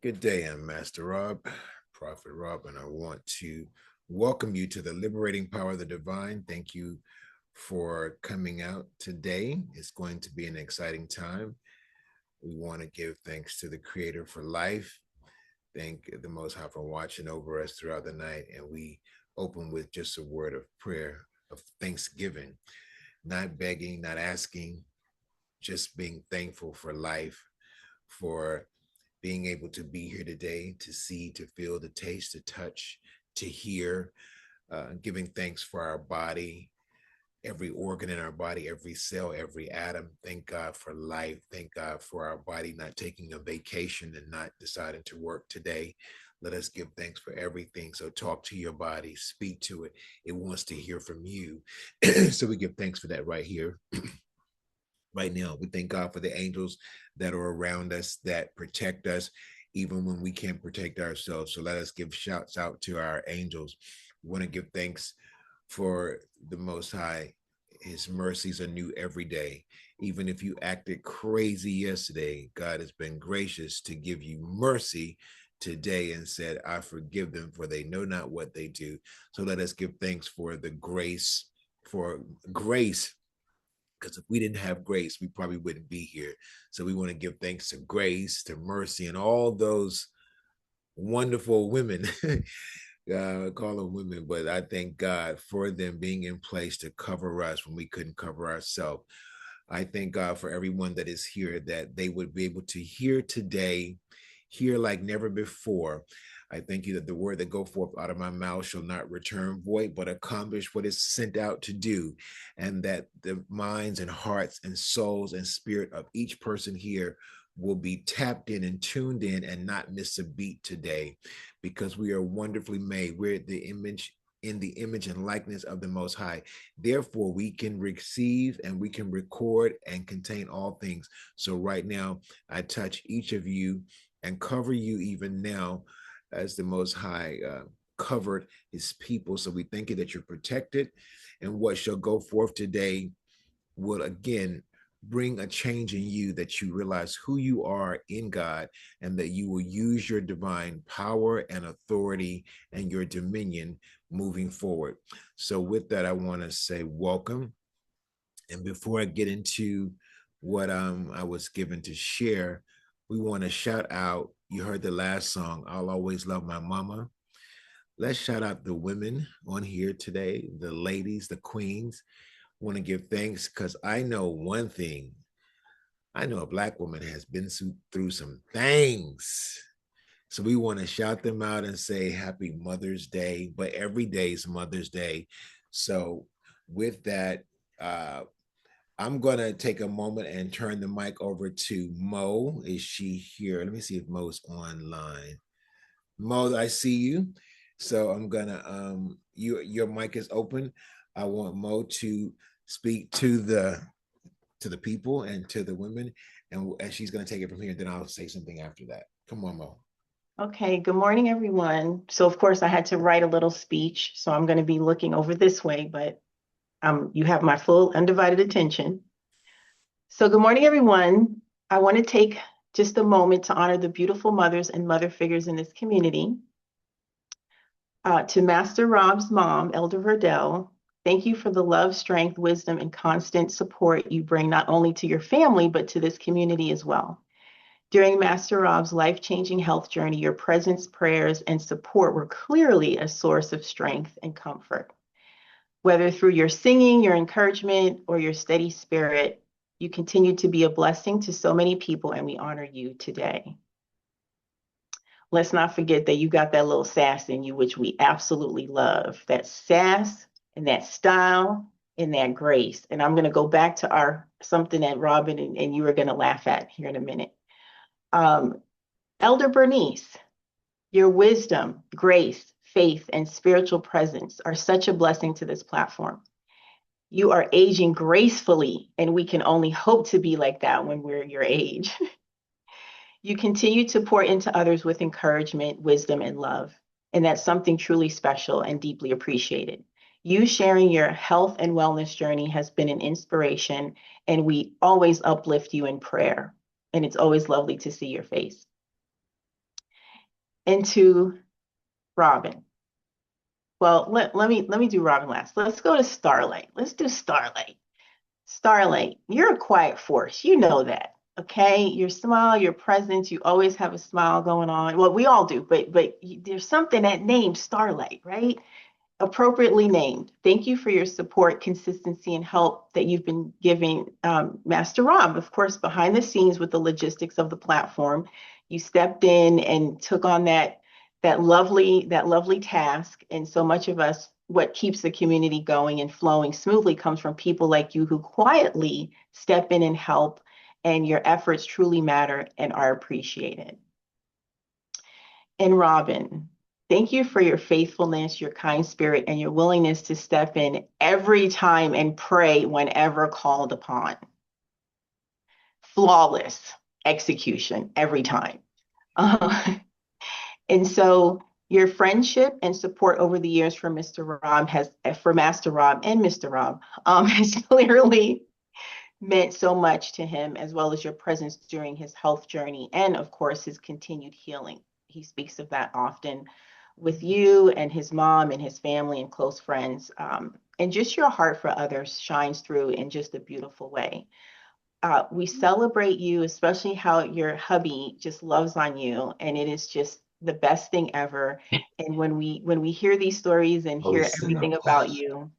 Good day, I'm Master Rob, Prophet Rob, and I want to welcome you to the Liberating Power of the Divine. Thank you for coming out today. It's going to be an exciting time. We want to give thanks to the Creator for life. Thank the Most High for watching over us throughout the night. And we open with just a word of prayer, of thanksgiving, not begging, not asking, just being thankful for life, for being able to be here today, to see, to feel, to taste, to touch, to hear, giving thanks for our body, every organ in our body, every cell, every atom. Thank God for life. Thank God for our body not taking a vacation and not deciding to work today. Let us give thanks for everything. So talk to your body, speak to it. It wants to hear from you. So we give thanks for that right here. Right now, we thank God for the angels that are around us, that protect us, even when we can't protect ourselves. So let us give shouts out to our angels. We want to give thanks for the Most High. His mercies are new every day. Even if you acted crazy yesterday, God has been gracious to give you mercy today and said, I forgive them, for they know not what they do. So let us give thanks for the grace, for grace, because if we didn't have grace, we probably wouldn't be here. So we want to give thanks to grace, to mercy, and all those wonderful women. I call them women, but I thank God for them being in place to cover us when we couldn't cover ourselves. I thank God for everyone that is here, that they would be able to hear today, hear like never before. I thank you that the word that go forth out of my mouth shall not return void, but accomplish what is sent out to do. And that the minds and hearts and souls and spirit of each person here will be tapped in and tuned in and not miss a beat today, because we are wonderfully made. We're in the image and likeness of the Most High. Therefore, we can receive and we can record and contain all things. So right now, I touch each of you and cover you even now as the Most High covered his people. So we thank you that you're protected, and what shall go forth today will again bring a change in you, that you realize who you are in God, and that you will use your divine power and authority and your dominion moving forward. So with that, I want to say welcome. And before I get into what I was given to share, we want to shout out, you heard the last song, I'll Always Love My Mama. Let's shout out the women on here today, the ladies, the queens. Want to give thanks because I know one thing. I know a Black woman has been through some things. So we want to shout them out and say happy Mother's Day, but every day is Mother's Day. So with that, I'm going to take a moment and turn the mic over to Mo. Is she here? Let me see if Mo's online. Mo, I see you. So I'm gonna your mic is open. I want Mo to speak to the people and to the women, and she's gonna take it from here. Then I'll say something after that. Come on, Mo. Okay, good morning, everyone. So, of course, I had to write a little speech, so I'm going to be looking over this way, but you have my full undivided attention. So, good morning, everyone. I want to take just a moment to honor the beautiful mothers and mother figures in this community. To Master Rob's mom, Elder Verdell, thank you for the love, strength, wisdom, and constant support you bring not only to your family, but to this community as well. During Master Rob's life-changing health journey, your presence, prayers, and support were clearly a source of strength and comfort. Whether through your singing, your encouragement, or your steady spirit, you continue to be a blessing to so many people, and we honor you today. Let's not forget that you got that little sass in you, which we absolutely love. That sass and that style and that grace. And I'm going to go back to something that Robin and you are going to laugh at here in a minute. Elder Bernice, your wisdom, grace, faith, and spiritual presence are such a blessing to this platform. You are aging gracefully, and we can only hope to be like that when we're your age. You continue to pour into others with encouragement, wisdom, and love, and that's something truly special and deeply appreciated. You sharing your health and wellness journey has been an inspiration, and we always uplift you in prayer, and it's always lovely to see your face. and to Robin. Well, let me do Robin last. Let's go to Starlight. Let's do Starlight. Starlight, you're a quiet force. You know that. Okay. Your smile, your presence, you always have a smile going on. Well, we all do, but there's something that named Starlight, right? Appropriately named. Thank you for your support, consistency, and help that you've been giving Master Rob, of course, behind the scenes with the logistics of the platform. You stepped in and took on that lovely task. And so much of us, what keeps the community going and flowing smoothly comes from people like you who quietly step in and help, and your efforts truly matter and are appreciated. And Robin, thank you for your faithfulness, your kind spirit, and your willingness to step in every time and pray whenever called upon. Flawless execution every time. Uh, and so your friendship and support over the years for Master Rob and Mr. Rob, has clearly meant so much to him, as well as your presence during his health journey and, of course, his continued healing. He speaks of that often with you and his mom and his family and close friends. And just your heart for others shines through in just a beautiful way. We celebrate you, especially how your hubby just loves on you, and it is just the best thing ever. And when we hear these stories and hear everything about you,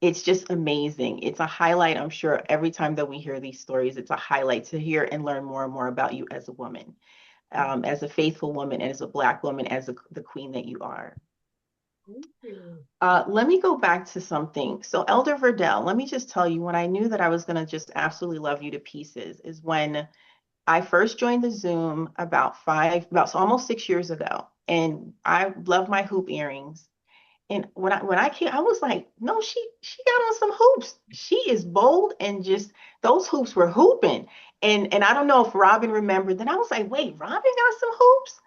it's just amazing. It's a highlight, I'm sure, every time that we hear these stories, it's a highlight to hear and learn more and more about you as a woman, as a faithful woman, as a Black woman, the queen that you are. Let me go back to something. So, Elder Verdell, let me just tell you, when I knew that I was going to just absolutely love you to pieces, is when I first joined the Zoom about almost 6 years ago. And I love my hoop earrings. And when I came, I was like, no, she got on some hoops. She is bold, and just those hoops were hooping. And I don't know if Robin remembered. Then I was like, wait, Robin got some hoops?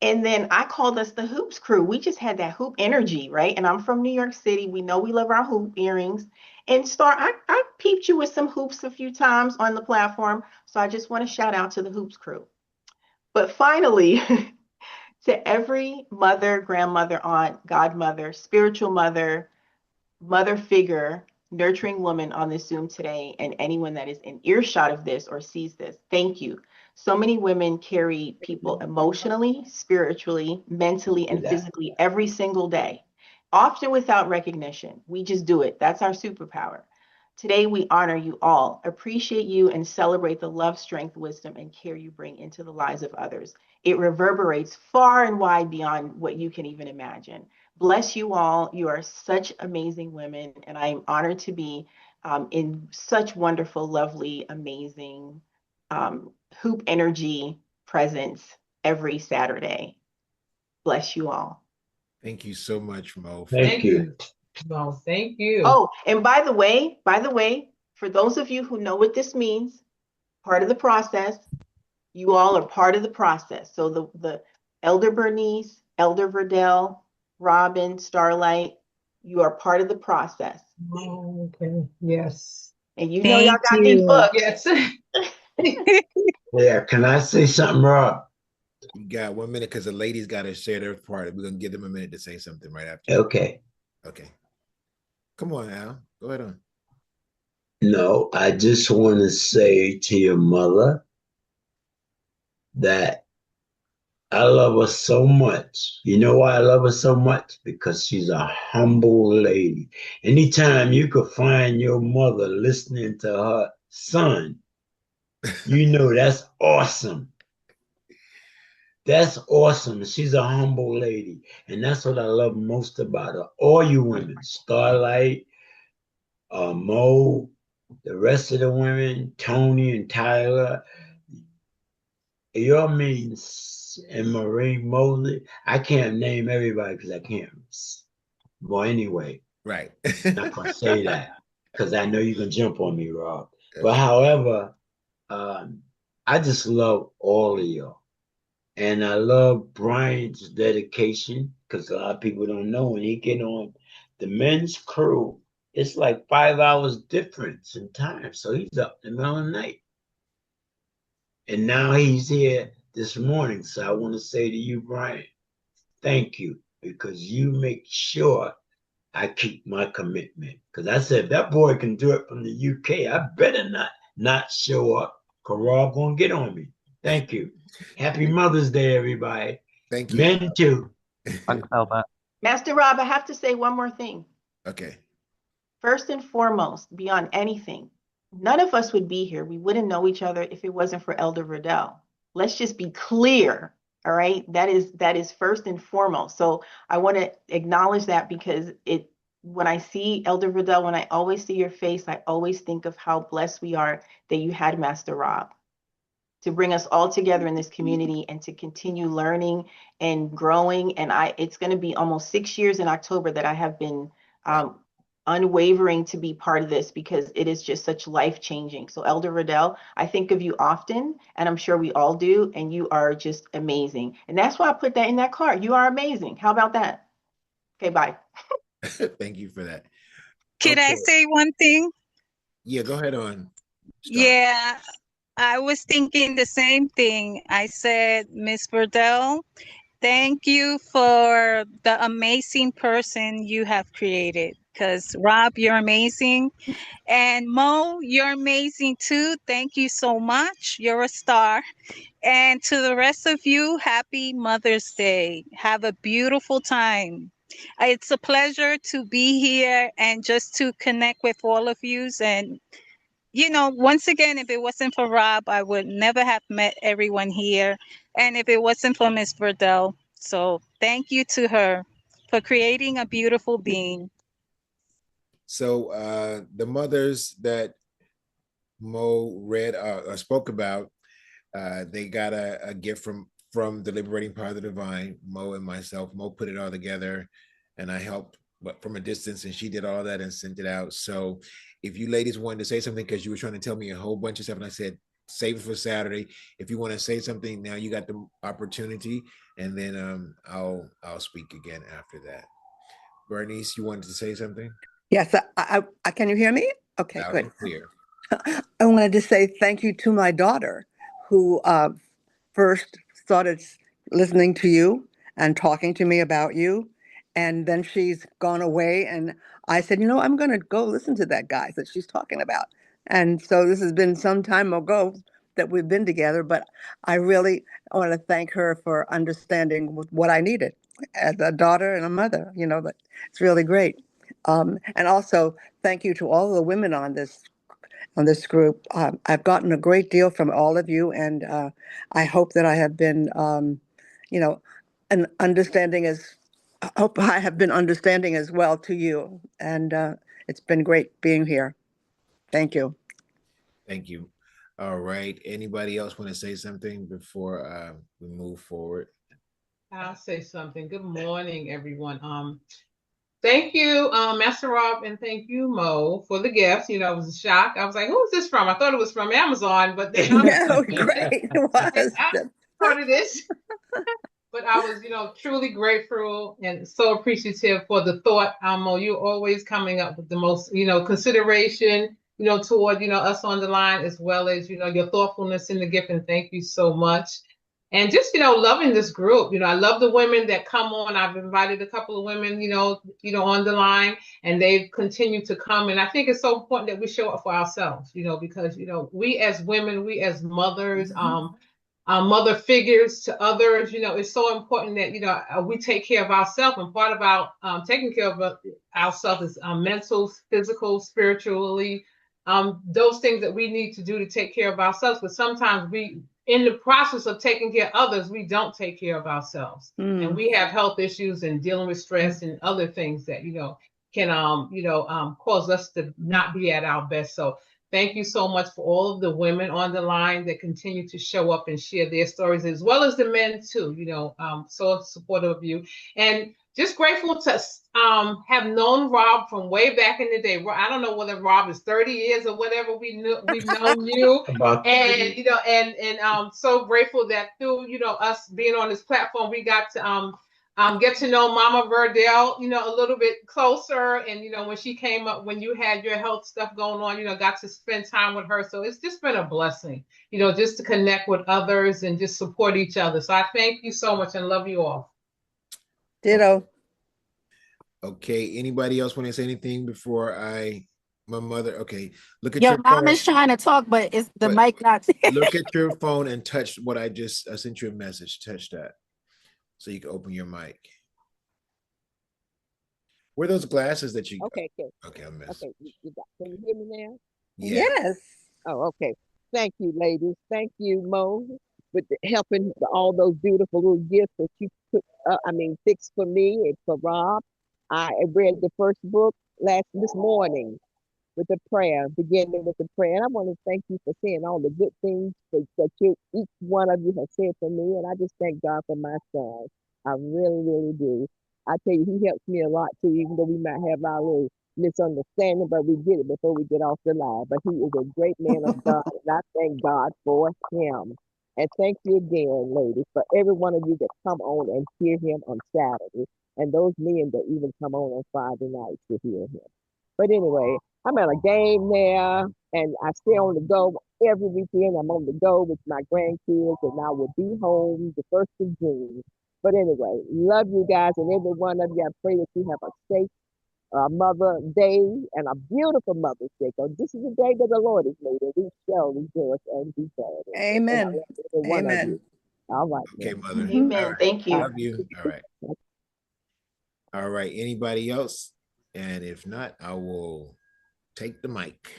And then I called us the Hoops Crew. We just had that hoop energy, right? And I'm from New York City. We know we love our hoop earrings. And I peeped you with some hoops a few times on the platform. So I just want to shout out to the Hoops Crew. But finally, to every mother, grandmother, aunt, godmother, spiritual mother, mother figure, nurturing woman on this Zoom today, and anyone that is in earshot of this or sees this, thank you. So many women carry people emotionally, spiritually, mentally, and physically every single day, often without recognition. We just do it. That's our superpower. Today, we honor you all, appreciate you, and celebrate the love, strength, wisdom, and care you bring into the lives of others. It reverberates far and wide beyond what you can even imagine. Bless you all. You are such amazing women, and I am honored to be in such wonderful, lovely, amazing hoop energy presence every Saturday. Bless you all. Thank you so much, Mo. Thank you. No, thank you. Oh, and by the way, for those of you who know what this means, part of the process, you all are part of the process. So the Elder Bernice, Elder Verdell, Robin, Starlight, you are part of the process. Oh, okay. Yes. And you know y'all got these books. Yes. Yeah, can I say something, Rob? You got 1 minute because the ladies got to share their part. We're gonna give them a minute to say something right after. Okay. Okay. Come on, Al. Go ahead on. No, I just want to say to your mother that I love her so much. You know why I love her so much? Because she's a humble lady. Anytime you could find your mother listening to her son, you know that's awesome. That's awesome. She's a humble lady. And that's what I love most about her. All you women, Starlight, Mo, the rest of the women, Tony and Tyler, your means, and Marie Mosley. I can't name everybody because I can't. Well, anyway, Right. I'm not going to say that because I know you can jump on me, Rob. Okay. But however, I just love all of y'all. And I love Brian's dedication because a lot of people don't know when he get on the men's crew, it's like 5 hours difference in time. So he's up in the middle of the night. And now he's here this morning. So I want to say to you, Brian, thank you, because you make sure I keep my commitment. Because I said, if that boy can do it from the UK, I better not show up, because Rob gonna get on me. Thank you. Happy Mother's Day, everybody. Thank you. Men too. Thanks, Albert. Master Rob, I have to say one more thing. Okay. First and foremost, beyond anything, none of us would be here. We wouldn't know each other if it wasn't for Elder Riddell. Let's just be clear. All right. That is first and foremost. So I want to acknowledge that, because when I see Elder Riddell, when I always see your face, I always think of how blessed we are that you had Master Rob to bring us all together in this community and to continue learning and growing. And it's going to be almost 6 years in October that I have been unwavering to be part of this, because it is just such life-changing. So Elder Riddell, I think of you often, and I'm sure we all do, and you are just amazing. And that's why I put that in that card. You are amazing. How about that? Okay, bye. Thank you for that. Can I Okay. say one thing? Yeah, go ahead on. Star. Yeah, I was thinking the same thing. I said, Miss Burdell, thank you for the amazing person you have created. Because Rob, you're amazing. And Mo, you're amazing too. Thank you so much. You're a star. And to the rest of you, happy Mother's Day. Have a beautiful time. It's a pleasure to be here and just to connect with all of you. And, you know, once again, if it wasn't for Rob, I would never have met everyone here. And if it wasn't for Miss Burdell. So thank you to her for creating a beautiful being. So the mothers that Mo read or spoke about, they got a gift from the Liberating Power of the Divine. Mo and myself, Mo put it all together, and I helped, but from a distance, and she did all that and sent it out. So if you ladies wanted to say something, because you were trying to tell me a whole bunch of stuff, and I said save it for Saturday. If you want to say something now, you got the opportunity, and then I'll speak again after that. Bernice, you wanted to say something? Yes, I can you hear me? Okay, Loud good. and clear. I wanted to say thank you to my daughter, who first started listening to you and talking to me about you. And then she's gone away. And I said, you know, I'm going to go listen to that guy that she's talking about. And so this has been some time ago that we've been together. But I really want to thank her for understanding what I needed as a daughter and a mother. You know, that it's really great. And also, thank you to all the women on this group. I've gotten a great deal from all of you, and I hope that I have been, you know, an understanding as. I hope I have been understanding as well to you, and it's been great being here. Thank you. Thank you. All right. Anybody else want to say something before we move forward? I'll say something. Good morning, everyone. Thank you, Master Rob, and thank you, Mo, for the gifts. You know, it was a shock. I was like, who's this from? I thought it was from Amazon, but then No, great. It was. I started this. But I was, you know, truly grateful and so appreciative for the thought. Mo, you're always coming up with the most, you know, consideration, you know, toward, you know, us on the line, as well as, you know, your thoughtfulness in the gift. And thank you so much. And just, you know, loving this group. You know, I love the women that come on. I've invited a couple of women, you know, on the line, and they've continued to come. And I think it's so important that we show up for ourselves, you know, because, you know, we as women, we as mothers, mother figures to others, you know, it's so important that, you know, we take care of ourselves. And part about taking care of ourselves is mental, physical, spiritually, those things that we need to do to take care of ourselves. But sometimes in the process of taking care of others, we don't take care of ourselves. And we have health issues and dealing with stress and other things that, you know, can, cause us to not be at our best. So thank you so much for all of the women on the line that continue to show up and share their stories, as well as the men too, you know, so supportive of you. And just grateful to have known Rob from way back in the day. I don't know whether Rob is 30 years or whatever we've known you. And, you know, and so grateful that through, you know, us being on this platform, we got to get to know Mama Verdell, a little bit closer. And, when she came up, when you had your health stuff going on, got to spend time with her. So it's just been a blessing, just to connect with others and just support each other. So I thank you so much and love you all. Ditto. Okay, anybody else want to say anything before my mother? Okay, look at Your your mom phone. is trying to talk, but it's the mic not. Look at your phone and touch what I sent you a message. Touch that so you can open your mic. Where are those glasses that you Okay, good. Okay, I missed. Okay, can you hear me now? Yes. Oh, okay. Thank you, ladies. Thank you, Mo, with helping all those beautiful little gifts that you fixed for me and for Rob. I read the first book this morning with the prayer, beginning with the prayer. And I want to thank you for saying all the good things that each one of you has said for me. And I just thank God for my son. I really, really do. I tell you, he helps me a lot too, even though we might have our little misunderstanding, but we get it before we get off the line. But he is a great man of God, and I thank God for him. And thank you again, ladies, for every one of you that come on and hear him on Saturday, and those men that even come on Friday nights to hear him. But anyway, I'm at a game now, and I stay on the go every weekend. I'm on the go with my grandkids, and I will be home the 1st of June. But anyway, love you guys, and every one of you. I pray that you have a safe Mother's Day and a beautiful Mother's Day. Because this is the day that the Lord has made, and we shall rejoice and be glad. Amen. Amen. All right. Okay, Mother. Amen. Right. Thank you. Love you. All right. All right. Anybody else? And if not, I will take the mic.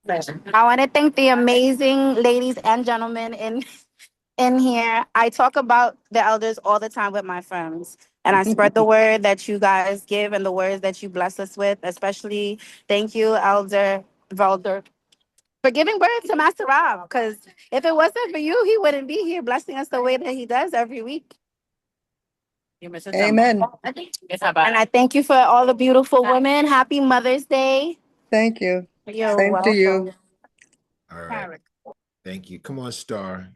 I want to thank the amazing ladies and gentlemen in here. I talk about the elders all the time with my friends, and I spread the word that you guys give and the words that you bless us with. Especially, thank you, Elder Valder, for giving birth to Master Rob. Because if it wasn't for you, he wouldn't be here blessing us the way that he does every week. Amen. And I thank you for all the beautiful women. Happy Mother's Day. Thank you. You're Same welcome. to you. All right. Thank you. Come on, Star.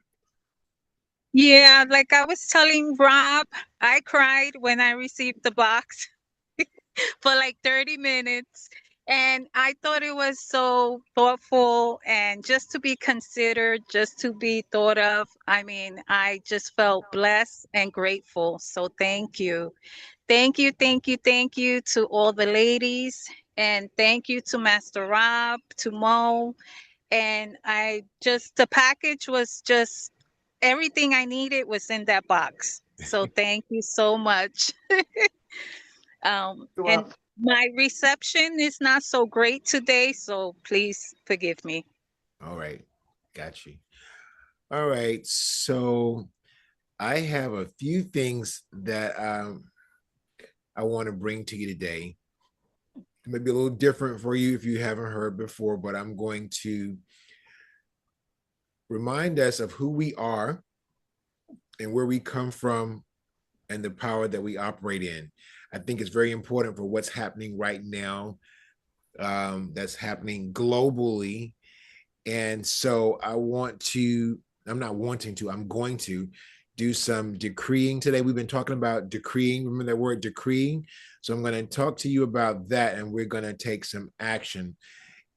Yeah, like I was telling Rob, I cried when I received the box for like 30 minutes. And I thought it was so thoughtful and just to be considered, just to be thought of. I mean, I just felt blessed and grateful. So thank you. Thank you, thank you, thank you to all the ladies. And thank you to Master Rob, to Mo. And the package was just everything I needed was in that box. So thank you so much. And my reception is not so great today, so please forgive me. All right. Got you. All right. So I have a few things that I want to bring to you today. It may be a little different for you if you haven't heard before, but I'm going to remind us of who we are and where we come from and the power that we operate in. I think it's very important for what's happening right now, that's happening globally. And so I'm going to do some decreeing today. We've been talking about decreeing. Remember that word decreeing? So I'm going to talk to you about that, and we're going to take some action.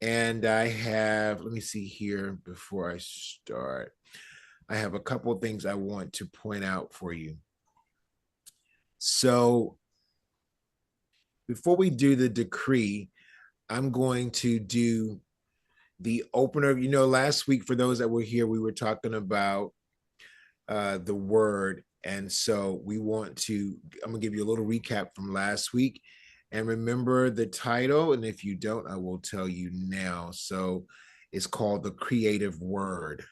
And let me see here before I start. I have a couple of things I want to point out for you. So before we do the decree, I'm going to do the opener. Last week, for those that were here, we were talking about the word. And so I'm going to give you a little recap from last week. And remember the title. And if you don't, I will tell you now. So it's called The Creative Word.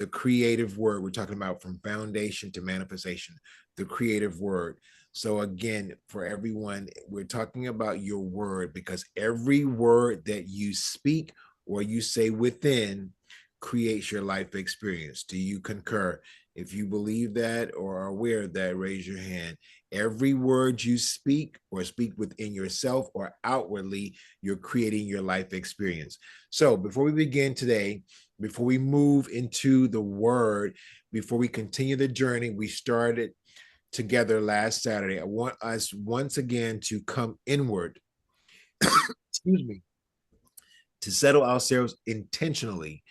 The creative word. We're talking about from foundation to manifestation, the creative word. So again, for everyone, we're talking about your word, because every word that you speak or you say within creates your life experience. Do you concur? If you believe that or are aware of that, raise your hand. Every word you speak or speak within yourself or outwardly, you're creating your life experience. So before we begin today, before we move into the word, before we continue the journey we started together last Saturday, I want us once again to come inward, excuse me, to settle ourselves intentionally,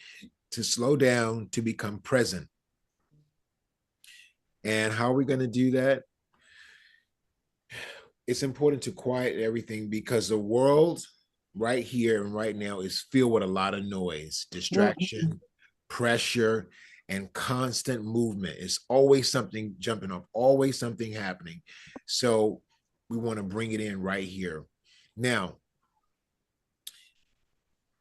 to slow down, to become present. And how are we going to do that? It's important to quiet everything because the world right here and right now is filled with a lot of noise, distraction, pressure, and constant movement. It's always something jumping up, always something happening. So we want to bring it in right here. Now,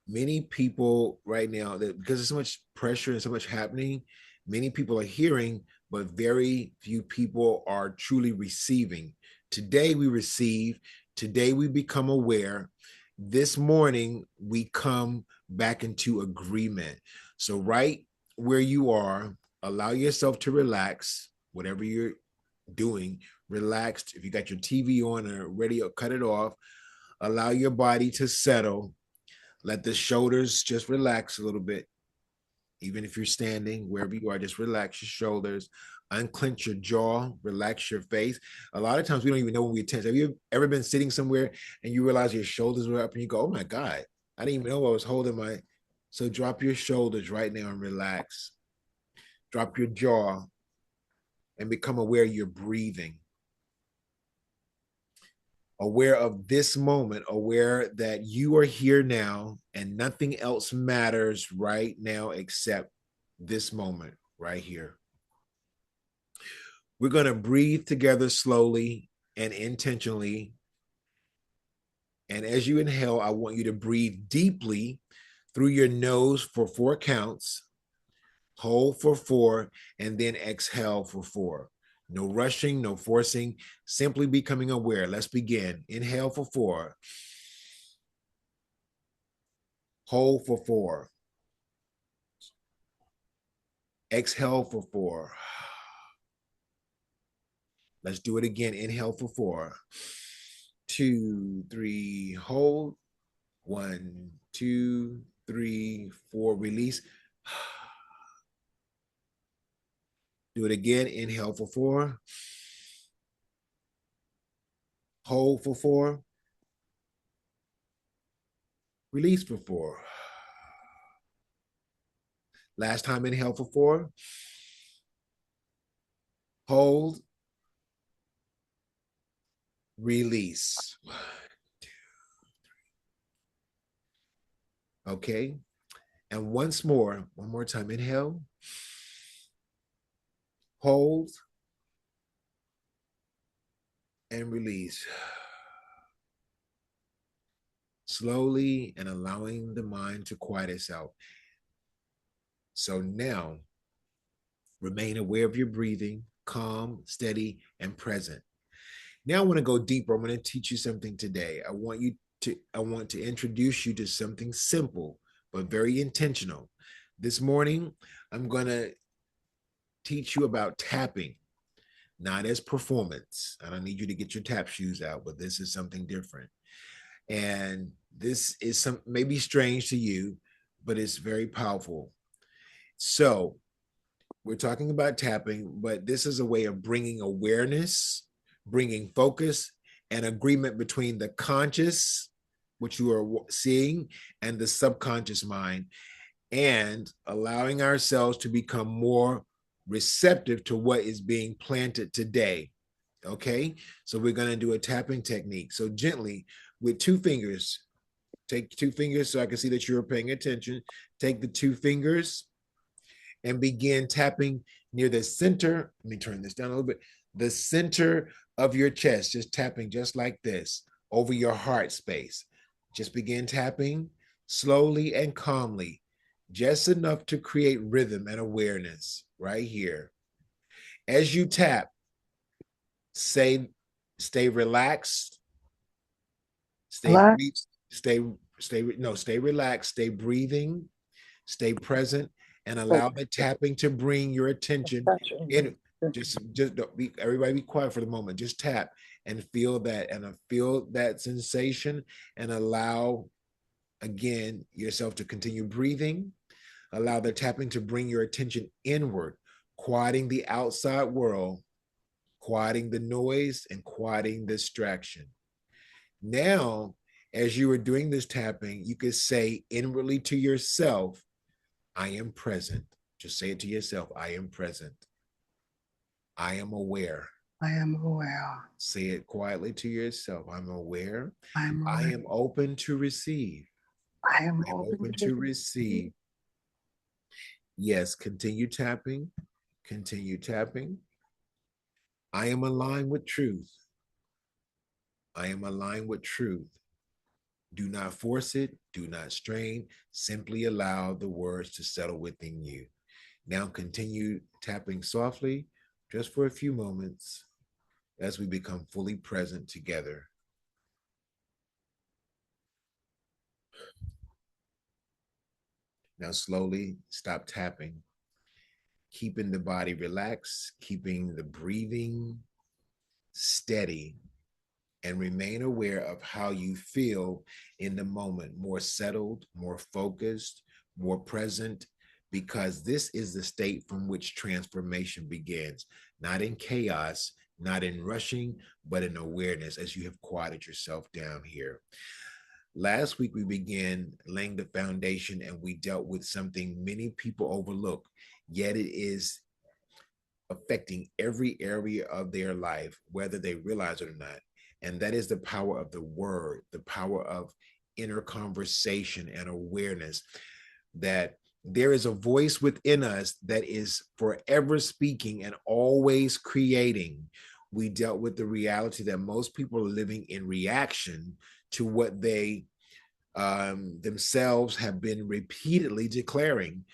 many people right now, that because there's so much pressure and so much happening, many people are hearing, but very few people are truly receiving. Today we receive, today we become aware. This morning we come back into agreement. So right where you are, allow yourself to relax, whatever you're doing, relaxed. If you got your TV on or radio, cut it off. Allow your body to settle. Let the shoulders just relax a little bit. Even if you're standing, wherever you are, just relax your shoulders, unclench your jaw, relax your face. A lot of times we don't even know when we're tense. Have you ever been sitting somewhere and you realize your shoulders were up and you go, oh my God, I didn't even know I was holding my. So drop your shoulders right now and relax. Drop your jaw and become aware you're breathing. Aware of this moment, aware that you are here now and nothing else matters right now except this moment right here. We're going to breathe together slowly and intentionally. And as you inhale, I want you to breathe deeply through your nose for 4 counts, hold for 4, and then exhale for 4. No rushing, no forcing, simply becoming aware. Let's begin. Inhale for 4. Hold for 4. Exhale for 4. Let's do it again. Inhale for 4. 2, 3, hold. 1, 2, 3, 4, release. Do it again. Inhale for 4. Hold for 4. Release for 4. Last time, inhale for 4. Hold. Release. 1, 2, 3. Okay. And once more, one more time. Inhale. Hold. And release. Slowly and allowing the mind to quiet itself. So now, remain aware of your breathing, calm, steady, and present. Now I want to go deeper. I'm going to teach you something today. I want to introduce you to something simple, but very intentional. This morning, I'm going to teach you about tapping, not as performance. I don't need you to get your tap shoes out, but this is something different. And this is maybe strange to you, but it's very powerful. So we're talking about tapping, but this is a way of bringing awareness, bringing focus and agreement between the conscious, which you are seeing, and the subconscious mind, and allowing ourselves to become more receptive to what is being planted today. Okay, so we're going to do a tapping technique. So gently, with 2 fingers, take 2 fingers so I can see that you're paying attention. Take the 2 fingers and begin tapping near the center. Let me turn this down a little bit. The center of your chest, just tapping just like this over your heart space. Just begin tapping slowly and calmly, just enough to create rhythm and awareness right here. As you tap, stay relaxed, stay relaxed, stay breathing, stay present, and allow the tapping to bring your attention in. Just don't be, everybody be quiet for the moment. Just tap and feel that sensation, and allow again yourself to continue breathing. Allow the tapping to bring your attention inward, quieting the outside world, quieting the noise and quieting distraction. Now, as you are doing this tapping, you could say inwardly to yourself, I am present. Just say it to yourself, I am present. I am aware. I am aware. Say it quietly to yourself. I'm aware. I am I aware. am open to receive. I am I'm open open to receive. Yes, continue tapping. Continue tapping. I am aligned with truth. I am aligned with truth. Do not force it. Do not strain. Simply allow the words to settle within you. Now continue tapping softly, just for a few moments, as we become fully present together. Now slowly stop tapping, keeping the body relaxed, keeping the breathing steady, and remain aware of how you feel in the moment, more settled, more focused, more present, because this is the state from which transformation begins, not in chaos, not in rushing, but in awareness as you have quieted yourself down here. Last week, we began laying the foundation and we dealt with something many people overlook, yet it is affecting every area of their life, whether they realize it or not. And that is the power of the word, the power of inner conversation and awareness, that there is a voice within us that is forever speaking and always creating. We dealt with the reality that most people are living in reaction to what they themselves have been repeatedly declaring,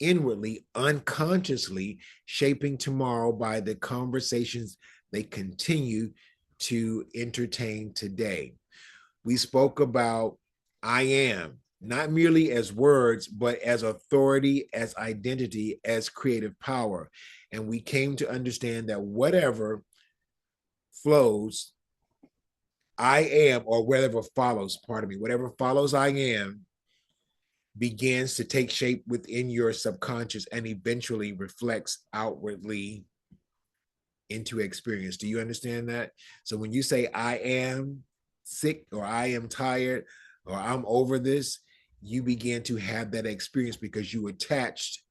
inwardly, unconsciously shaping tomorrow by the conversations they continue to entertain today. We spoke about I am, not merely as words, but as authority, as identity, as creative power. And we came to understand that whatever flows, I am, or whatever follows, pardon me, whatever follows I am begins to take shape within your subconscious and eventually reflects outwardly into experience. Do you understand that? So when you say I am sick, or I am tired, or I'm over this, you begin to have that experience because you attached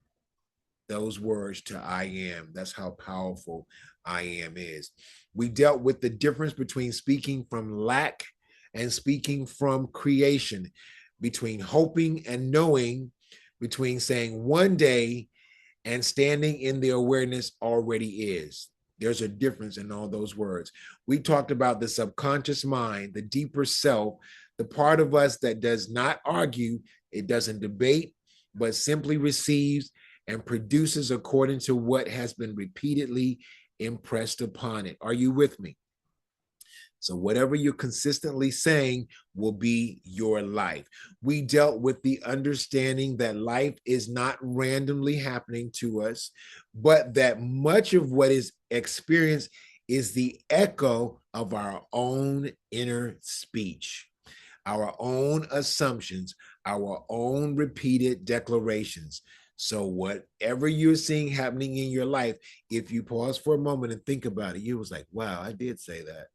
those words to I am. That's how powerful I am is. We dealt with the difference between speaking from lack and speaking from creation, between hoping and knowing, between saying one day and standing in the awareness already is. There's a difference in all those words. We talked about the subconscious mind, the deeper self, the part of us that does not argue, it doesn't debate, but simply receives and produces according to what has been repeatedly impressed upon it. Are you with me? So whatever you're consistently saying will be your life. We dealt with the understanding that life is not randomly happening to us, but that much of what is experienced is the echo of our own inner speech, our own assumptions, our own repeated declarations. So whatever you're seeing happening in your life, if you pause for a moment and think about it, you was like, wow, I did say that.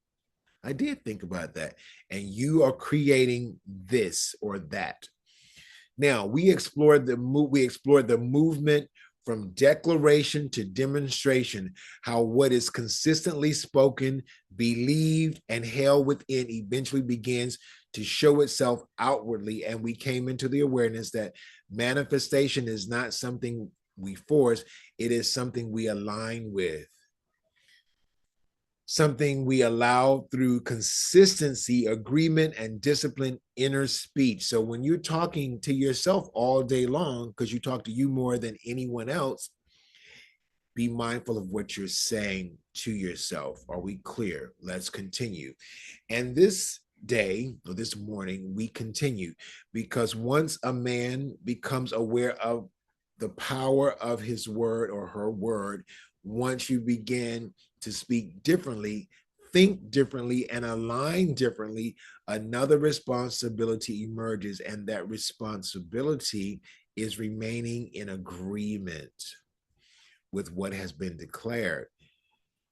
I did think about that. And you are creating this or that. Now, we explored the movement from declaration to demonstration, how what is consistently spoken, believed, and held within eventually begins to show itself outwardly. And we came into the awareness that manifestation is not something we force, it is something we align with, something we allow through consistency, agreement, and disciplined inner speech. So when you're talking to yourself all day long, because you talk to you more than anyone else, be mindful of what you're saying to yourself. Are we clear? Let's continue. And this day, or this morning, we continue, because once a man becomes aware of the power of his word or her word, once you begin to speak differently, think differently, and align differently, another responsibility emerges, and that responsibility is remaining in agreement with what has been declared.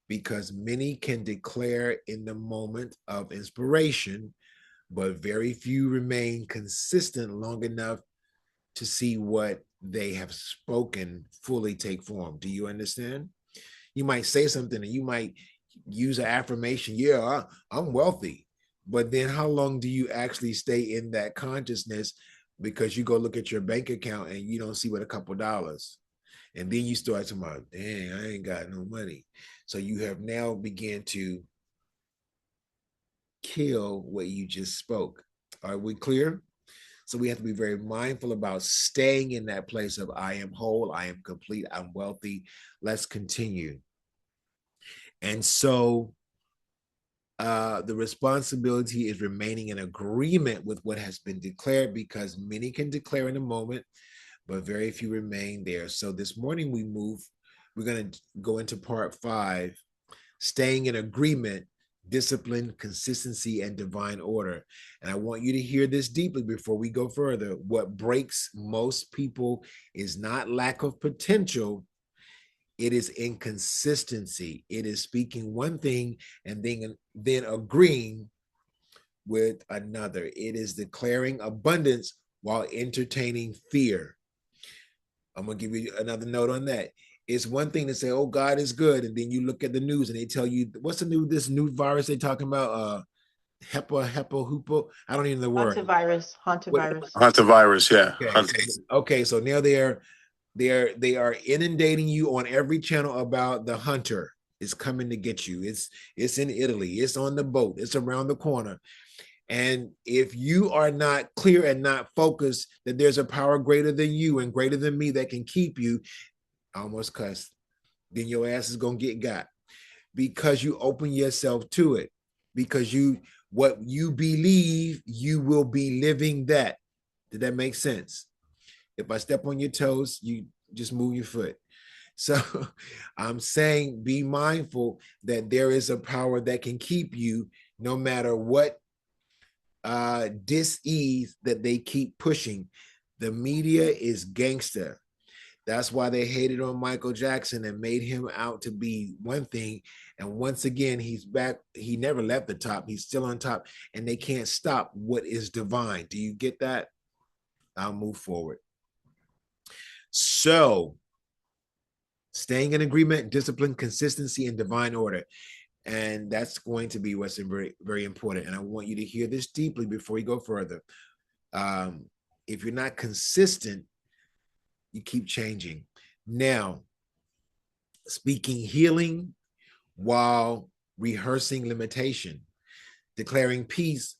because many can declare in the moment of inspiration, but very few remain consistent long enough to see what they have spoken fully take form. Do you understand? You might say something and you might use an affirmation. Yeah, I'm wealthy. But then how long do you actually stay in that consciousness? Because you go look at your bank account and you don't see but a couple dollars. And then you start talking about, dang, I ain't got no money. So you have now began to kill what you just spoke. Are we clear? So we have to be very mindful about staying in that place of I am whole, I am complete, I'm wealthy. Let's continue. And so the responsibility is remaining in agreement with what has been declared, because many can declare in a moment, but very few remain there. So this morning we're going to go into part 5, staying in agreement, discipline, consistency, and divine order. And I want you to hear this deeply before we go further. What breaks most people is not lack of potential. It is inconsistency. It is speaking one thing and then agreeing with another. It is declaring abundance while entertaining fear. I'm going to give you another note on that. It's one thing to say, oh, God is good. And then you look at the news and they tell you, what's this new virus they're talking about? Hoopo. I don't even know the word. Hantavirus, yeah. Okay, so now they are inundating you on every channel about the hunter is coming to get you. It's in Italy. It's on the boat. It's around the corner. And if you are not clear and not focused that there's a power greater than you and greater than me that can keep you, I almost cussed, then your ass is going to get got, because you open yourself to it, because what you believe, you will be living that. Did that make sense? If I step on your toes, you just move your foot. So I'm saying be mindful that there is a power that can keep you no matter what dis-ease that they keep pushing. The media is gangster. That's why they hated on Michael Jackson and made him out to be one thing. And once again, he's back. He never left the top. He's still on top, and they can't stop what is divine. Do you get that? I'll move forward. So, staying in agreement, discipline, consistency, and divine order. And that's going to be what's very, very important. And I want you to hear this deeply before we go further. If you're not consistent, you keep changing. Now, speaking healing while rehearsing limitation, declaring peace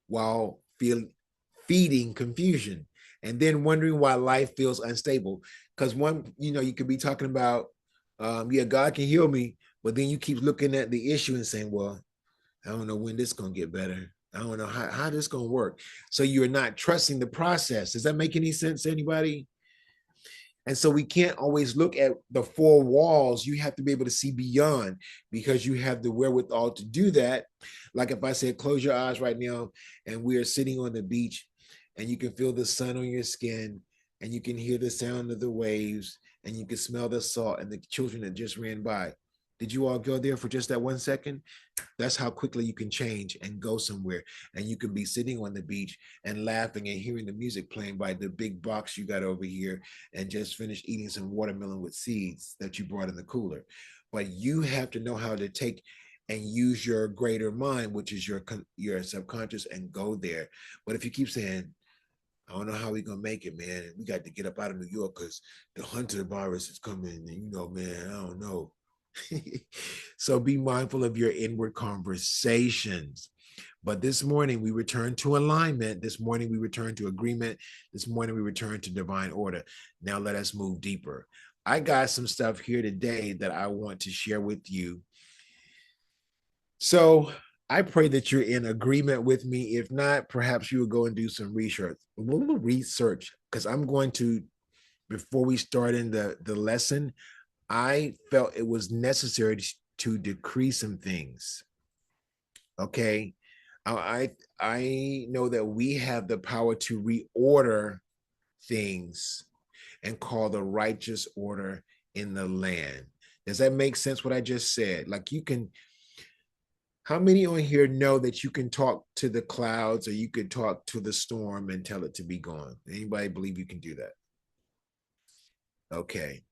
while feeding confusion, and then wondering why life feels unstable. Because you could be talking about, God can heal me, but then you keep looking at the issue and saying, well, I don't know when this is going to get better. I don't know how this is going to work. So you're not trusting the process. Does that make any sense to anybody? And so we can't always look at the 4 walls. You have to be able to see beyond, because you have the wherewithal to do that. Like if I said, close your eyes right now, and we are sitting on the beach, and you can feel the sun on your skin, and you can hear the sound of the waves, and you can smell the salt and the children that just ran by. Did you all go there for just that 1 second? That's how quickly you can change and go somewhere. And you can be sitting on the beach and laughing and hearing the music playing by the big box you got over here, and just finished eating some watermelon with seeds that you brought in the cooler. But you have to know how to take and use your greater mind, which is your subconscious, and go there. But if you keep saying, I don't know how we're going to make it, man, we got to get up out of New York because the hantavirus is coming, and man, I don't know. So be mindful of your inward conversations. But this morning we return to alignment. This morning we return to agreement. This morning we return to divine order. Now let us move deeper. I got some stuff here today that I want to share with you. So I pray that you're in agreement with me. If not, perhaps you will go and do some research, because I'm going to, before we start in the lesson, I felt it was necessary to decree some things. Okay. I know that we have the power to reorder things and call the righteous order in the land. Does that make sense what I just said? Like you can, how many on here know that you can talk to the clouds or you could talk to the storm and tell it to be gone? Anybody believe you can do that? Okay.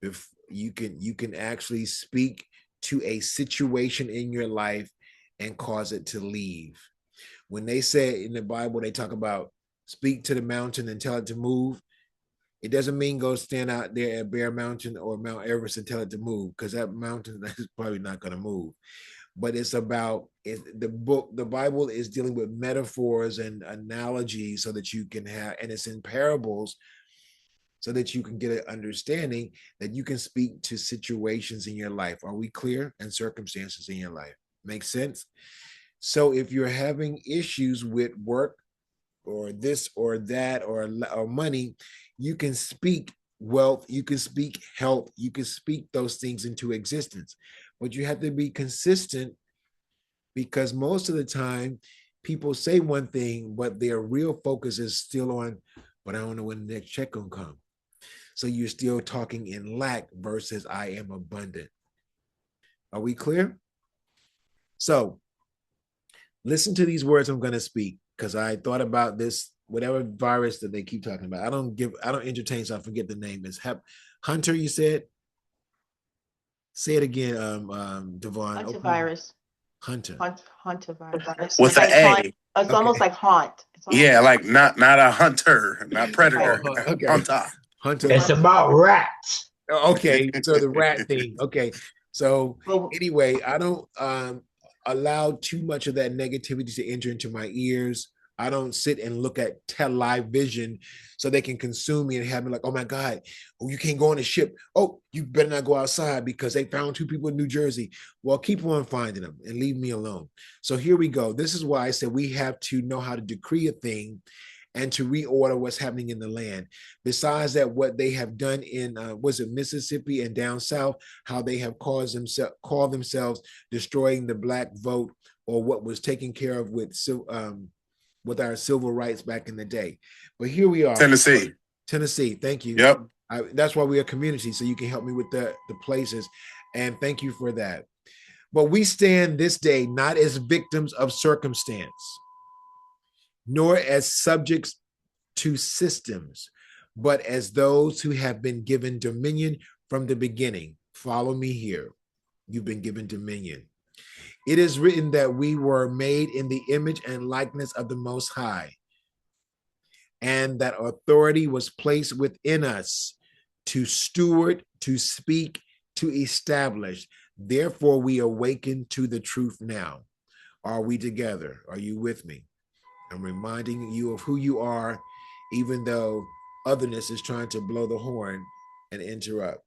If you can actually speak to a situation in your life and cause it to leave. When they say in the Bible, they talk about speak to the mountain and tell it to move. It doesn't mean go stand out there at Bear Mountain or Mount Everest and tell it to move, because that mountain is probably not going to move. But it's about the Bible is dealing with metaphors and analogies so that you can have, and it's in parables so that you can get an understanding that you can speak to situations in your life. Are we clear? And circumstances in your life. Make sense? So if you're having issues with work or this or that or money, you can speak wealth, you can speak health, you can speak those things into existence. But you have to be consistent, because most of the time people say one thing, but their real focus is still on, but I don't know when the next check gonna come. So you're still talking in lack versus I am abundant. Are we clear? So listen to these words I'm going to speak, because I thought about this, whatever virus that they keep talking about. I don't entertain, so I forget the name. It's Hunter, you said? Say it again, Devon. Hantavirus. Hunter. Hantavirus. With an A. It's almost like haunt. Yeah, like not a hunter, not predator. Okay. Hunter. It's about rats. Okay, so the rat thing. Okay, so anyway, I don't allow too much of that negativity to enter into my ears. I don't sit and look at television so they can consume me and have me like, oh my God, oh, you can't go on a ship. Oh, you better not go outside because they found 2 people in New Jersey. Well, keep on finding them and leave me alone. So here we go. This is why I said we have to know how to decree a thing and to reorder what's happening in the land. Besides that, what they have done in, was it Mississippi and down south, how they have called themselves destroying the black vote, or what was taken care of with our civil rights back in the day. But here we are. Tennessee, thank you. Yep. That's why we're a community, so you can help me with the places. And thank you for that. But we stand this day not as victims of circumstance, nor as subjects to systems, but as those who have been given dominion from the beginning. Follow me here. You've been given dominion. It is written that we were made in the image and likeness of the Most High, and that authority was placed within us to steward, to speak, to establish. Therefore, we awaken to the truth now. Are we together? Are you with me? I'm reminding you of who you are, even though otherness is trying to blow the horn and interrupt.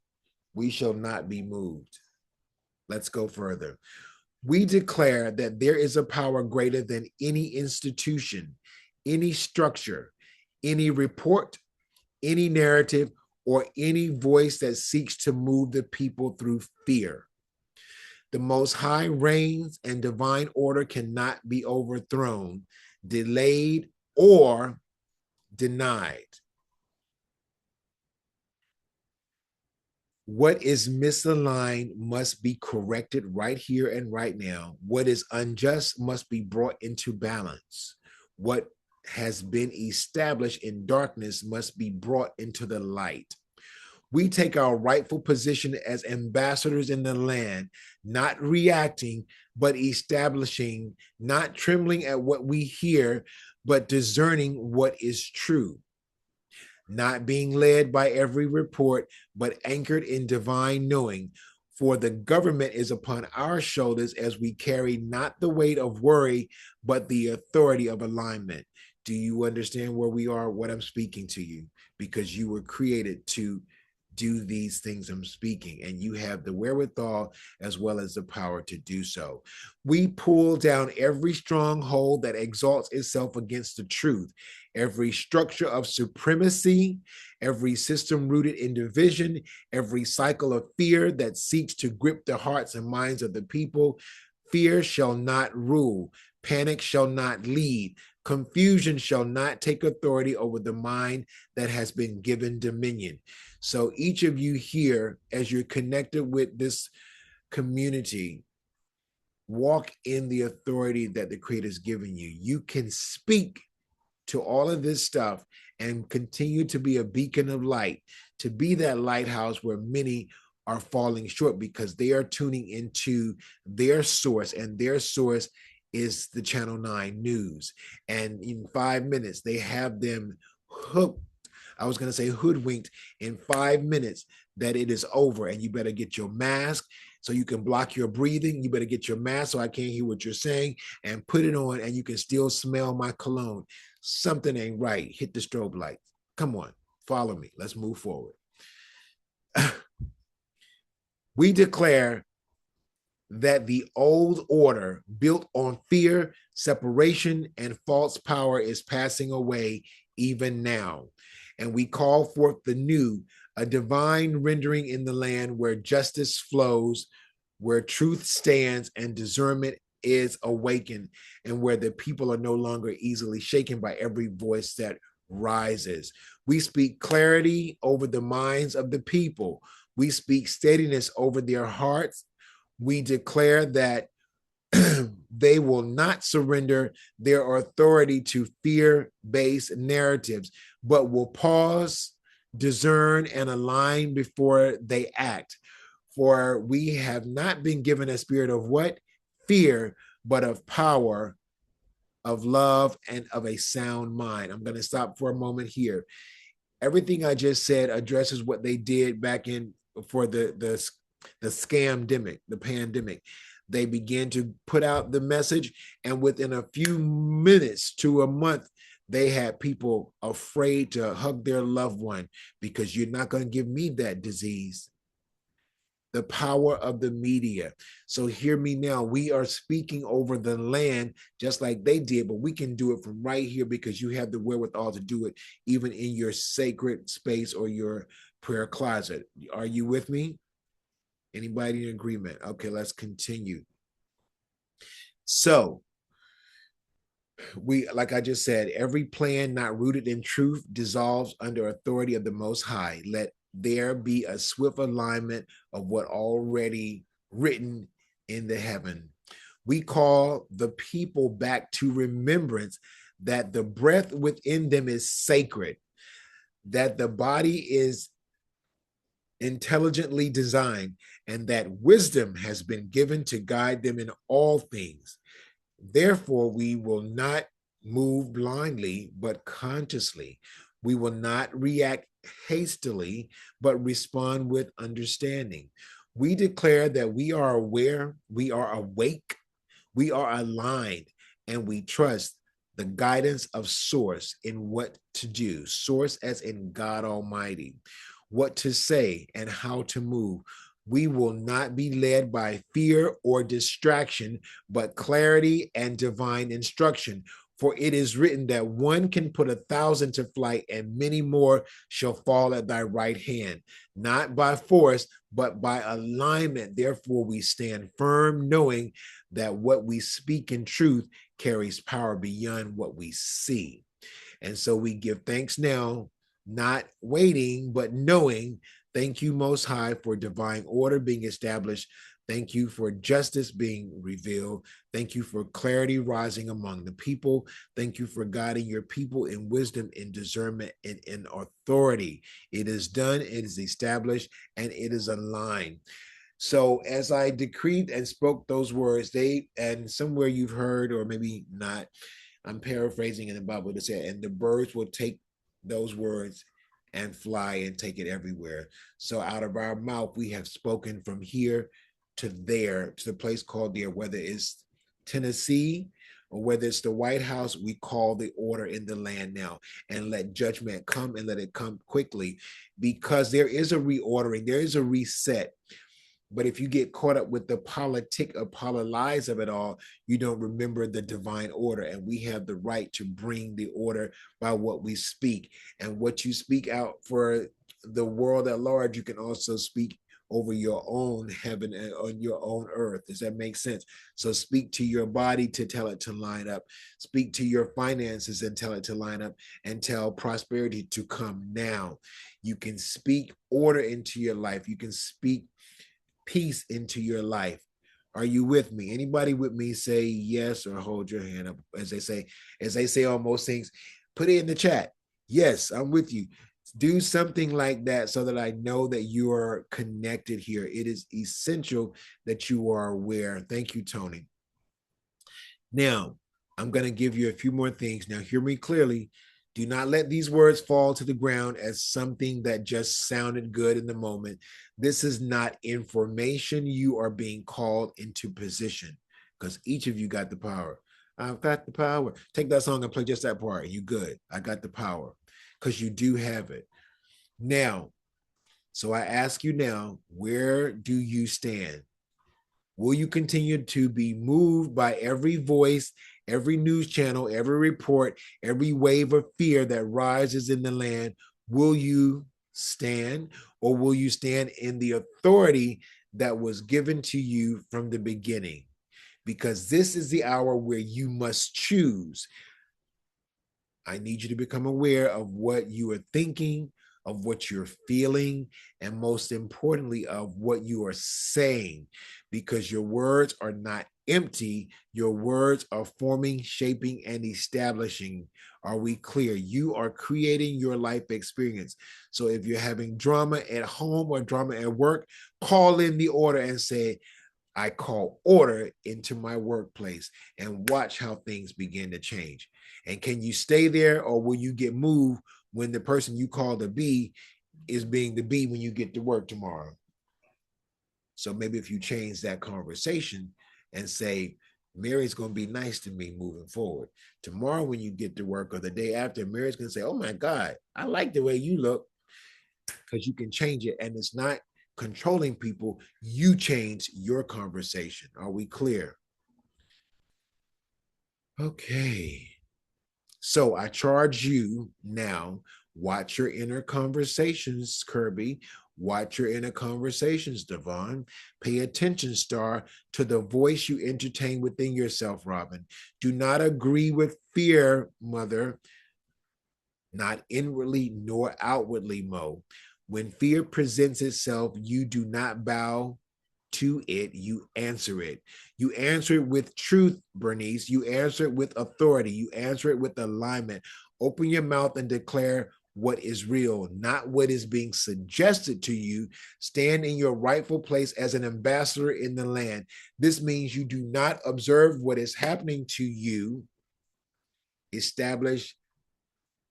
We shall not be moved. Let's go further. We declare that there is a power greater than any institution, any structure, any report, any narrative, or any voice that seeks to move the people through fear. The Most High reigns, and divine order cannot be overthrown, delayed, or denied. What is misaligned must be corrected right here and right now. What is unjust must be brought into balance. What has been established in darkness must be brought into the light. We take our rightful position as ambassadors in the land, not reacting, but establishing, not trembling at what we hear, but discerning what is true. Not being led by every report, but anchored in divine knowing. For the government is upon our shoulders as we carry not the weight of worry, but the authority of alignment. Do you understand where we are, what I'm speaking to you? Because you were created to do these things I'm speaking, and you have the wherewithal as well as the power to do so. We pull down every stronghold that exalts itself against the truth, every structure of supremacy, every system rooted in division, every cycle of fear that seeks to grip the hearts and minds of the people. Fear shall not rule. Panic shall not lead. Confusion shall not take authority over the mind that has been given dominion. So each of you here, as you're connected with this community, walk in the authority that the Creator's given you. You can speak to all of this stuff and continue to be a beacon of light, to be that lighthouse where many are falling short because they are tuning into their source, and their source is the Channel 9 news. And in 5 minutes, they have them hooked. I was going to say hoodwinked in 5 minutes that it is over, and you better get your mask so you can block your breathing. You better get your mask so I can't hear what you're saying, and put it on, and you can still smell my cologne. Something ain't right. Hit the strobe light. Come on, follow me. Let's move forward. We declare that the old order built on fear, separation, and false power is passing away even now. And we call forth the new, a divine rendering in the land where justice flows, where truth stands, and discernment is awakened, and where the people are no longer easily shaken by every voice that rises. We speak clarity over the minds of the people. We speak steadiness over their hearts. We declare that they will not surrender their authority to fear-based narratives, but will pause, discern, and align before they act. For we have not been given a spirit of what? Fear, but of power, of love, and of a sound mind. I'm going to stop for a moment here. Everything I just said addresses what they did back in for the scamdemic, the pandemic. They began to put out the message, and within a few minutes to a month, they had people afraid to hug their loved one because you're not going to give me that disease. The power of the media. So hear me now. We are speaking over the land just like they did, but we can do it from right here because you have the wherewithal to do it even in your sacred space or your prayer closet. Are you with me? Anybody in agreement? Okay, let's continue. So we, like I just said, every plan not rooted in truth dissolves under authority of the Most High. Let there be a swift alignment of what already written in the heaven. We call the people back to remembrance that the breath within them is sacred, that the body is intelligently designed, and that wisdom has been given to guide them in all things. Therefore, we will not move blindly, but consciously. We will not react hastily, but respond with understanding. We declare that we are aware, we are awake, we are aligned, and we trust the guidance of Source in what to do. Source as in God Almighty. What to say and how to move. We will not be led by fear or distraction, but clarity and divine instruction. For it is written that one can put 1,000 to flight, and many more shall fall at thy right hand, not by force, but by alignment. Therefore, we stand firm, knowing that what we speak in truth carries power beyond what we see. And so we give thanks now, not waiting, but knowing. Thank you, Most High, for divine order being established. Thank you for justice being revealed. Thank you for clarity rising among the people. Thank you for guiding your people in wisdom, in discernment, and in authority. It is done, it is established, and it is aligned. So as I decreed and spoke those words, and somewhere you've heard, or maybe not, I'm paraphrasing in the Bible to say, and the birds will take those words and fly and take it everywhere. So out of our mouth, we have spoken from here to there, to the place called there, whether it's Tennessee or whether it's the White House, we call the order in the land now, and let judgment come, and let it come quickly, because there is a reordering, there is a reset. But if you get caught up with the politic or lies of it all, you don't remember the divine order. And we have the right to bring the order by what we speak. And what you speak out for the world at large, you can also speak over your own heaven and on your own earth. Does that make sense? So speak to your body to tell it to line up. Speak to your finances and tell it to line up, and tell prosperity to come now. You can speak order into your life. You can speak peace into your life. Are you with me? Anybody with me? Say yes or hold your hand up. As they say on most things, put it in the chat. Yes, I'm with you. Do something like that so that I know that you are connected here. It is essential that you are aware. Thank you, Tony. Now, I'm going to give you a few more things. Now, hear me clearly. Do not let these words fall to the ground as something that just sounded good in the moment. This is not information. You are being called into position, because each of you got the power. I've got the power. Take that song and play just that part. You good. I got the power, because you do have it. Now, so I ask you now, where do you stand? Will you continue to be moved by every voice, every news channel, every report, every wave of fear that rises in the land? Will you stand, or will you stand in the authority that was given to you from the beginning? Because this is the hour where you must choose. I need you to become aware of what you are thinking, of what you're feeling, and most importantly, of what you are saying, because your words are not empty. Your words are forming, shaping, and establishing. Are we clear? You are creating your life experience. So if you're having drama at home or drama at work, call in the order and say, I call order into my workplace, and watch how things begin to change. And can you stay there, or will you get moved when the person you call the B is being the B when you get to work tomorrow? So maybe if you change that conversation and say, Mary's going to be nice to me moving forward. Tomorrow when you get to work, or the day after, Mary's going to say, oh my God, I like the way you look, because you can change it. And it's not controlling people. You change your conversation. Are we clear? Okay. So I charge you now, watch your inner conversations, Kirby. Watch your inner conversations, Devon. Pay attention, Star, to the voice you entertain within yourself, Robin. Do not agree with fear, Mother, not inwardly nor outwardly, Mo. When fear presents itself, you do not bow to it, you answer it. You answer it with truth, Bernice. You answer it with authority. You answer it with alignment. Open your mouth and declare what is real, not what is being suggested to you. Stand in your rightful place as an ambassador in the land. This means you do not observe what is happening to you. Establish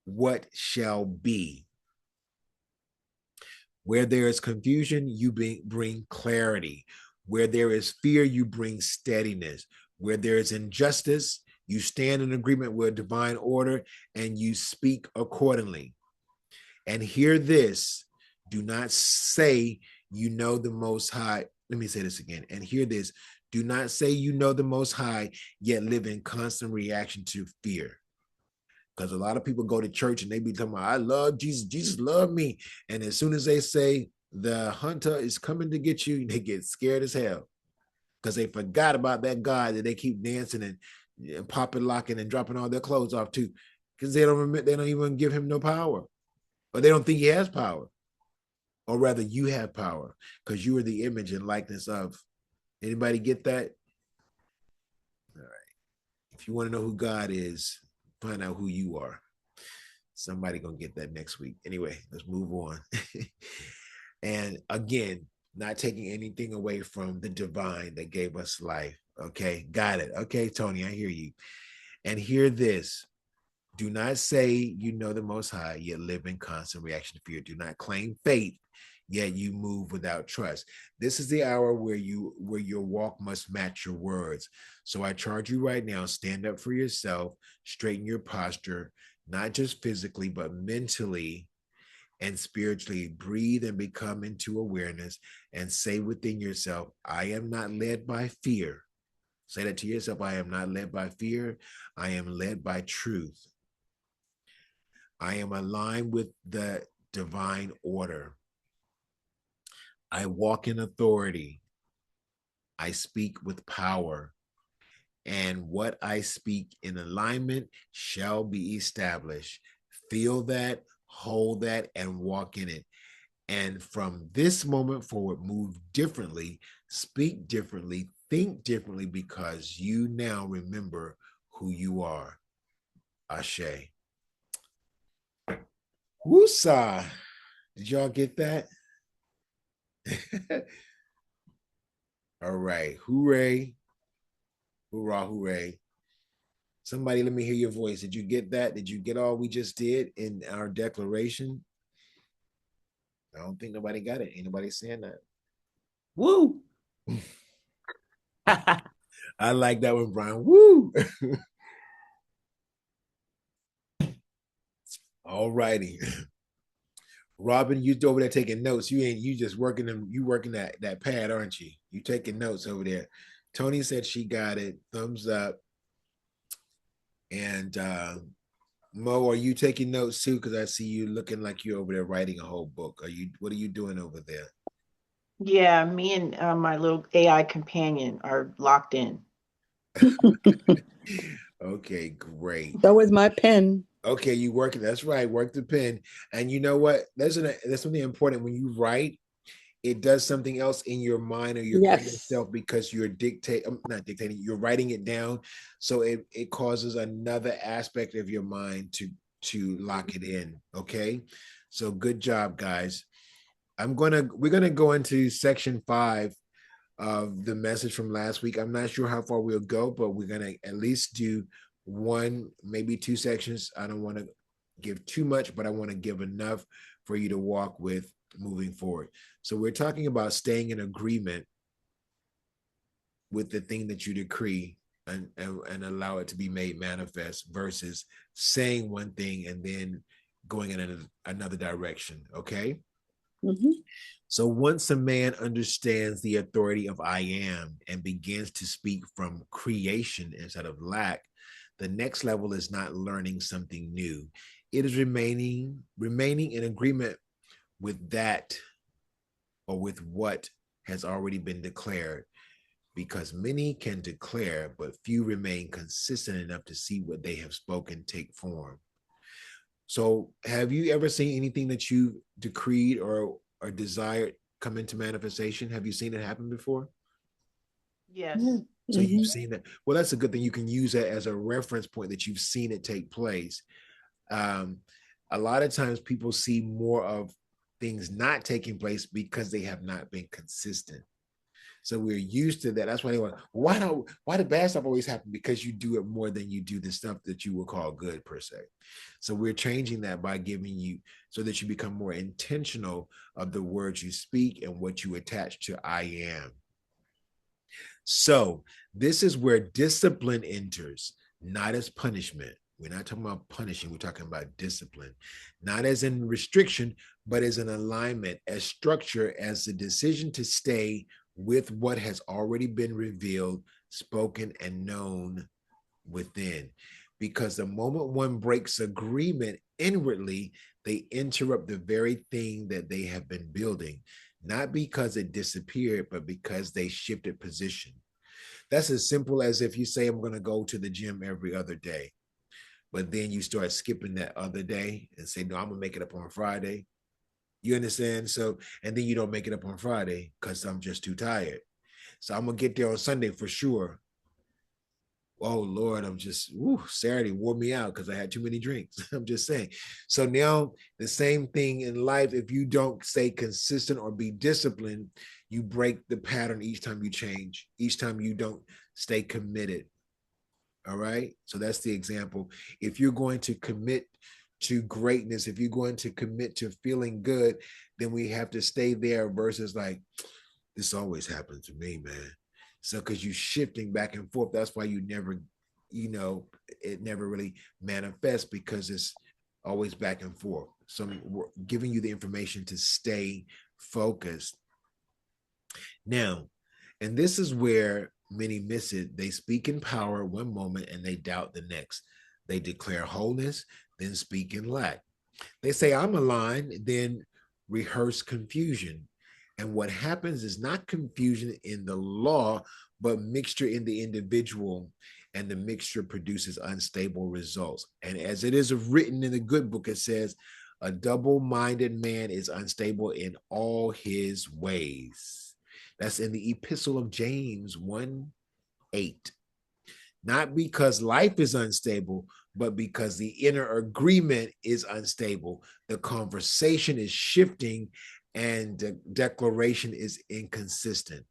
what shall be. Where there is confusion, you bring clarity. Where there is fear, you bring steadiness. Where there is injustice, you stand in agreement with divine order and you speak accordingly. And hear this, do not say you know the Most High. Let me say this again. And hear this, do not say you know the Most High, yet live in constant reaction to fear. Because a lot of people go to church and they be talking about, I love Jesus, Jesus loved me. And as soon as they say the hunter is coming to get you, they get scared as hell. Because they forgot about that God that they keep dancing and popping, locking, and dropping all their clothes off to. Because they don't even give him no power. Or they don't think he has power. Or rather, you have power. Because you are the image and likeness of. Anybody get that? All right. If you want to know who God is, find out who you are. Somebody gonna get that next week. Anyway, let's move on. And again, not taking anything away from the divine that gave us life. Okay, got it. Okay, Tony, I hear you. And hear this. Do not say you know the Most High, yet live in constant reaction to fear. Do not claim faith, yet you move without trust. This is the hour where your walk must match your words. So I charge you right now, stand up for yourself, straighten your posture, not just physically, but mentally and spiritually. Breathe and become into awareness and say within yourself, I am not led by fear. Say that to yourself, I am not led by fear. I am led by truth. I am aligned with the divine order. I walk in authority. I speak with power. And what I speak in alignment shall be established. Feel that, hold that, and walk in it. And from this moment forward, move differently, speak differently, think differently, because you now remember who you are. Ashe. Woosah. Did y'all get that? All right. Hooray. Hoorah, hooray. Somebody let me hear your voice. Did you get that? Did you get all we just did in our declaration? I don't think nobody got it. Ain't nobody saying that. Woo. I like that one, Brian. Woo. All righty. Robin, you over there taking notes. You just working them, you working that pad, aren't you? You taking notes over there. Tony said she got it. Thumbs up. And Mo, are you taking notes too? Because I see you looking like you're over there writing a whole book. What are you doing over there? Yeah, me and my little AI companion are locked in. Okay, great. So is my pen. Okay, you working. That's right. Work the pen. And you know what? That's something important. When you write, it does something else in your mind or your Yes. yourself, because you're not dictating, you're writing it down. So it causes another aspect of your mind to lock it in. Okay. So good job, guys. We're gonna go into section 5 of the message from last week. I'm not sure how far we'll go, but we're gonna at least do 1, maybe 2 sections. I don't want to give too much, but I want to give enough for you to walk with moving forward. So we're talking about staying in agreement with the thing that you decree and allow it to be made manifest, versus saying one thing and then going in another direction. Okay. Mm-hmm. So once a man understands the authority of I am and begins to speak from creation instead of lack, the next level is not learning something new. It is remaining in agreement with that, or with what has already been declared, because many can declare, but few remain consistent enough to see what they have spoken take form. So have you ever seen anything that you decreed or desired come into manifestation? Have you seen it happen before? Yes. So you've seen that. Well, that's a good thing. You can use that as a reference point, that you've seen it take place. A lot of times people see more of things not taking place because they have not been consistent. So we're used to that. That's why they want, why do bad stuff always happen? Because you do it more than you do the stuff that you would call good, per se. So we're changing that by giving you, so that you become more intentional of the words you speak and what you attach to I am. So this is where discipline enters, not as punishment. We're not talking about punishing. We're talking about discipline, not as in restriction, but as an alignment, as structure, as the decision to stay with what has already been revealed, spoken, and known within. Because the moment one breaks agreement inwardly, they interrupt the very thing that they have been building, not because it disappeared, but because they shifted position. That's as simple as if you say, I'm going to go to the gym every other day, but then you start skipping that other day and say, no, I'm going to make it up on Friday. You understand? So, and then you don't make it up on Friday because I'm just too tired. So I'm going to get there on Sunday for sure. Oh Lord, Saturday wore me out because I had too many drinks. I'm just saying. So now the same thing in life, if you don't stay consistent or be disciplined, you break the pattern each time you change, each time you don't stay committed. All right. So that's the example. If you're going to commit to greatness, if you're going to commit to feeling good, then we have to stay there, versus like, this always happens to me, man. So because you're shifting back and forth, that's why you never, it never really manifests, because it's always back and forth. So we're giving you the information to stay focused. Now, and this is where many miss it. They speak in power one moment and they doubt the next. They declare wholeness, then speak in lack. They say, I'm aligned, then rehearse confusion. And what happens is not confusion in the law, but mixture in the individual. And the mixture produces unstable results. And as it is written in the good book, it says, a double-minded man is unstable in all his ways. That's in the Epistle of James 1:8. Not because life is unstable, but because the inner agreement is unstable. The conversation is shifting and the declaration is inconsistent.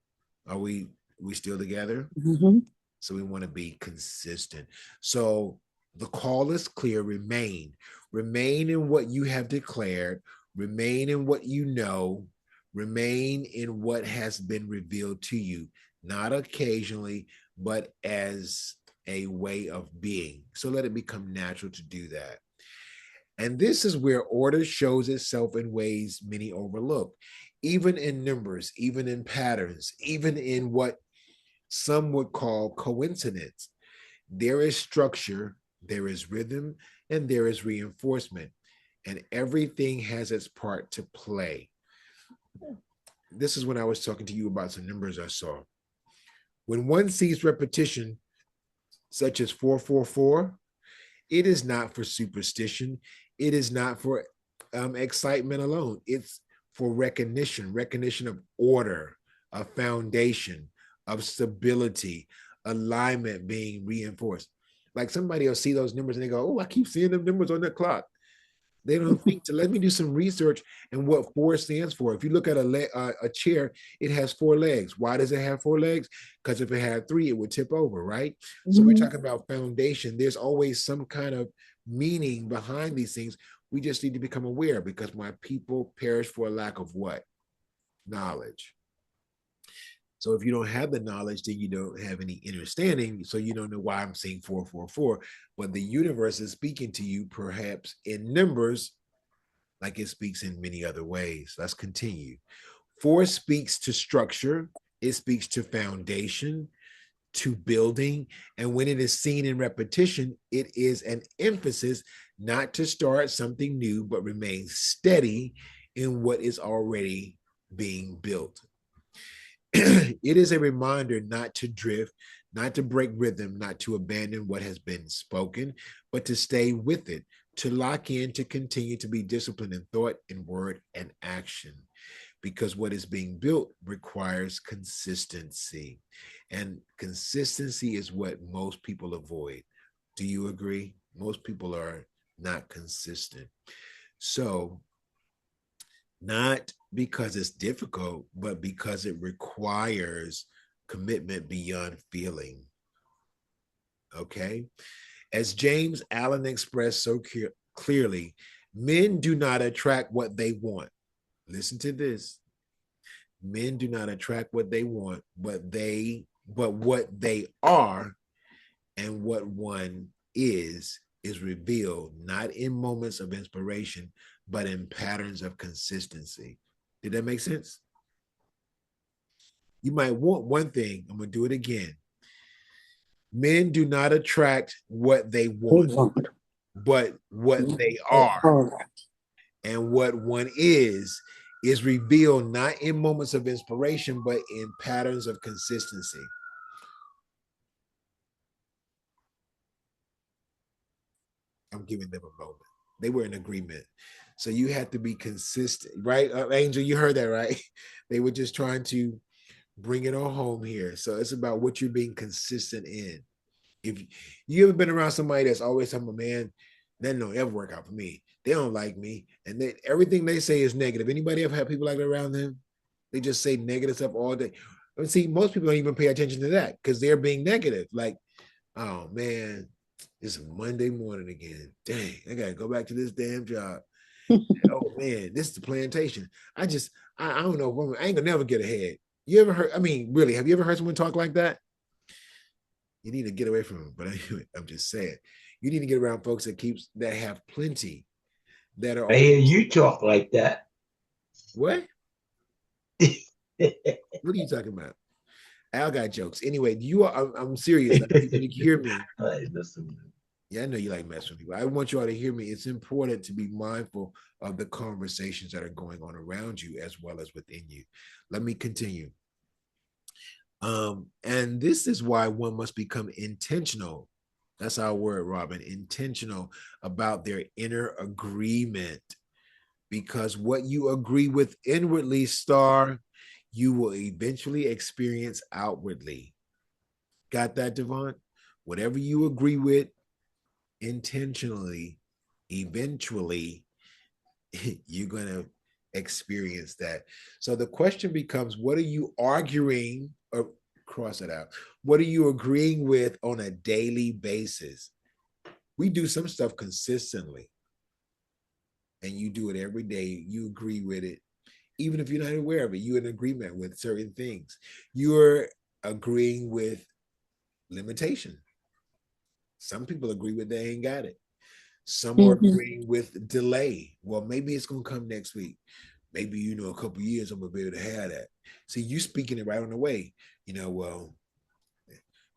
Are we still together? Mm-hmm. So we want to be consistent. So the call is clear. Remain in what you have declared, remain in what you know, remain in what has been revealed to you, not occasionally, but as a way of being. So let it become natural to do that. And this is where order shows itself in ways many overlook, even in numbers, even in patterns, even in what some would call coincidence. There is structure, there is rhythm, and there is reinforcement, and everything has its part to play. This is when I was talking to you about some numbers I saw. When one sees repetition, such as 444, it is not for superstition. It is not for excitement alone. It's for recognition of order, a foundation, of stability, alignment being reinforced. Like somebody will see those numbers and they go, oh, I keep seeing them numbers on the clock. They don't think to let me do some research and what 4 stands for. If you look at a chair, it has 4 legs. Why does it have 4 legs? Because if it had 3, it would tip over, right? Mm-hmm. So we're talking about foundation. There's always some kind of meaning behind these things. We just need to become aware, because my people perish for a lack of what? Knowledge. So if you don't have the knowledge, then you don't have any understanding. So you don't know why I'm saying 444. But the universe is speaking to you perhaps in numbers like it speaks in many other ways. Let's continue. 4 speaks to structure. It speaks to foundation, to building. And when it is seen in repetition, it is an emphasis not to start something new, but remain steady in what is already being built. It is a reminder not to drift, not to break rhythm, not to abandon what has been spoken, but to stay with it, to lock in, to continue to be disciplined in thought, in word, and action. Because what is being built requires consistency. And consistency is what most people avoid. Do you agree? Most people are not consistent. So, not because it's difficult, but because it requires commitment beyond feeling. Okay? As James Allen expressed so clearly, men do not attract what they want. Listen to this. Men do not attract what they want, but what they are and what one is revealed not in moments of inspiration, but in patterns of consistency. Did that make sense? You might want one thing. I'm going to do it again. Men do not attract what they want, but what they are. And what one is revealed not in moments of inspiration, but in patterns of consistency. I'm giving them a moment. They were in agreement. So you had to be consistent, right? Angel, you heard that, right? They were just trying to bring it all home here. So it's about what you're being consistent in. If you ever been around somebody that's always talking, man, that don't ever work out for me. They don't like me. And everything they say is negative. Anybody ever have people like that around them? They just say negative stuff all day. And see, most people don't even pay attention to that because they're being negative. Like, oh man, it's Monday morning again. Dang, I gotta go back to this damn job. Oh man, this is the plantation. I don't know. I ain't gonna never get ahead. You ever heard? I mean, really, have you ever heard someone talk like that? You need to get away from them. But anyway, I'm just saying, you need to get around folks that have plenty. That are. I hear you talk like that. What? What are you talking about? Al got jokes. Anyway, I'm serious. You hear me? Listen. Yeah, I know you like messing with people. I want you all to hear me. It's important to be mindful of the conversations that are going on around you as well as within you. Let me continue. And this is why one must become intentional. That's our word, Robin, intentional about their inner agreement. Because what you agree with inwardly, Star, you will eventually experience outwardly. Got that, Devon? Whatever you agree with intentionally, eventually, you're going to experience that. So the question becomes, what are you arguing, or cross it out? What are you agreeing with on a daily basis? We do some stuff consistently, and you do it every day. You agree with it. Even if you're not aware of it, you're in agreement with certain things. You're agreeing with limitation. Some people agree with they ain't got it. Some are agreeing with delay. Well, maybe it's going to come next week. Maybe, you know, a couple years I'm going to be able to have that. See, you speaking it right on the way. You know, well,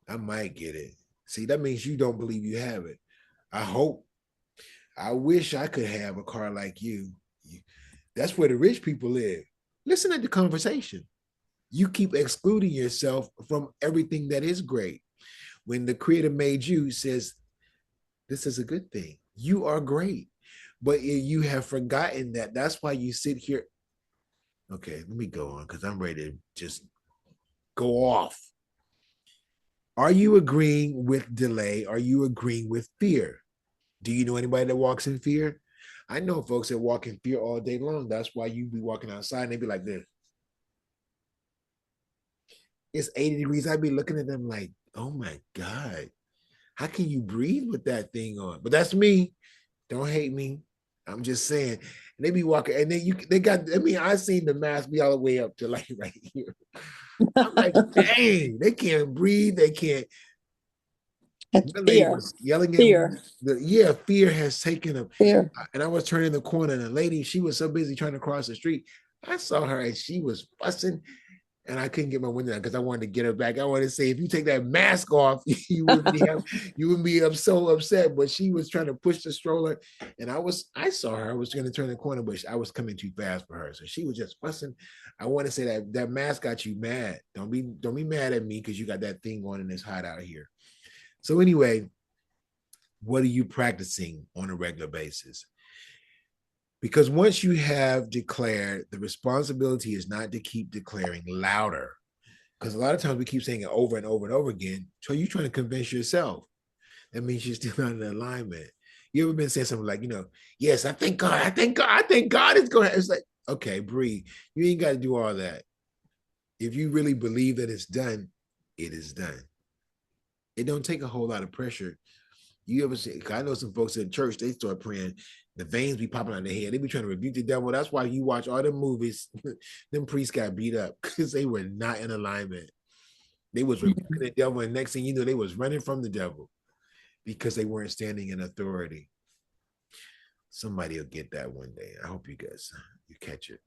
I might get it. See, that means you don't believe you have it. I hope. I wish I could have a car like you. That's where the rich people live. Listen at the conversation. You keep excluding yourself from everything that is great. When the creator made you, says, this is a good thing. You are great. But you have forgotten that. That's why you sit here. Okay, let me go on because I'm ready to just go off. Are you agreeing with delay? Are you agreeing with fear? Do you know anybody that walks in fear? I know folks that walk in fear all day long. That's why you be walking outside and they be like this. It's 80 degrees. I'd be looking at them like, oh my God, how can you breathe with that thing on? But that's me. Don't hate me. I'm just saying. And they be walking, and then they got, I mean, I seen the mask be all the way up to like right here. I'm like, dang, they can't breathe. They can't. The lady was yelling at me. Fear has taken them. Fear. And I was turning the corner, and the lady, she was so busy trying to cross the street. I saw her, and she was fussing, and I couldn't get my window down because I wanted to get her back. I wanted to say, if you take that mask off, you wouldn't be so upset. But she was trying to push the stroller, and I saw her. I was going to turn the corner, but I was coming too fast for her, so she was just fussing. I want to say that mask got you mad. Don't be mad at me because you got that thing on and it's hot out here. So anyway, what are you practicing on a regular basis? Because once you have declared, the responsibility is not to keep declaring louder. Because a lot of times we keep saying it over and over and over again. So you're trying to convince yourself. That means you're still not in alignment. You ever been saying something like, yes, I thank God is going to. It's like, okay, breathe. You ain't got to do all that. If you really believe that it's done, it is done. It don't take a whole lot of pressure. You ever see? I know some folks in church, they start praying, the veins be popping out their head. They be trying to rebuke the devil. That's why you watch all the movies. Them priests got beat up because they were not in alignment. They was rebuking the devil, and next thing you know, they was running from the devil because they weren't standing in authority. Somebody will get that one day. I hope you guys catch it.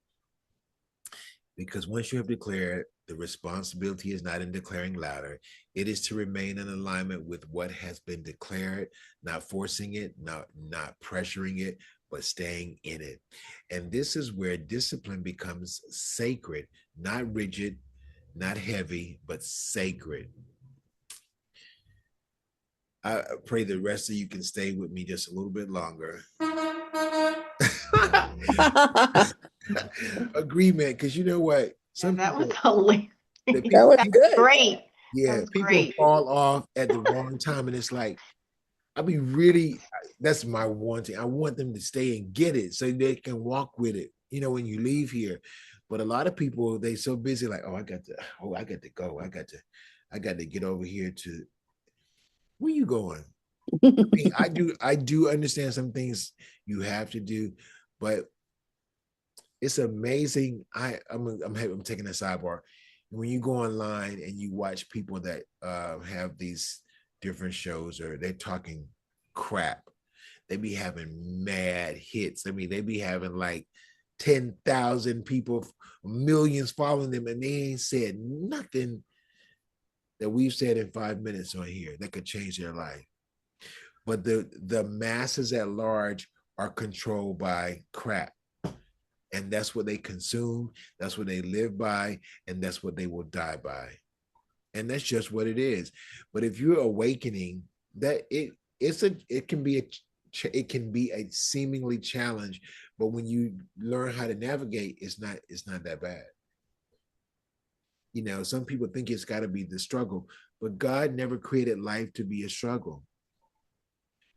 Because once you have declared, the responsibility is not in declaring louder. It is to remain in alignment with what has been declared, not forcing it, not pressuring it, but staying in it. And this is where discipline becomes sacred, not rigid, not heavy, but sacred. I pray the rest of you can stay with me just a little bit longer. Agreement, because you know what? That was hilarious. That was good. Great. Yeah, people fall off at the wrong time, and it's like, that's my one thing. I want them to stay and get it so they can walk with it, when you leave here. But a lot of people, they so busy, like, I got to go. I got to get over here to, where you going? I do understand some things you have to do, but it's amazing. I'm taking a sidebar. When you go online and you watch people that have these different shows, or they're talking crap, they be having mad hits. I mean, they be having like 10,000 people, millions following them, and they ain't said nothing that we've said in 5 minutes on here that could change their life. but the masses at large are controlled by crap. And that's what they consume, that's what they live by, and that's what they will die by. And that's just what it is. But if you're awakening, that it can be a seemingly challenge, but when you learn how to navigate, it's not that bad. You know, some people think it's got to be the struggle, but God never created life to be a struggle.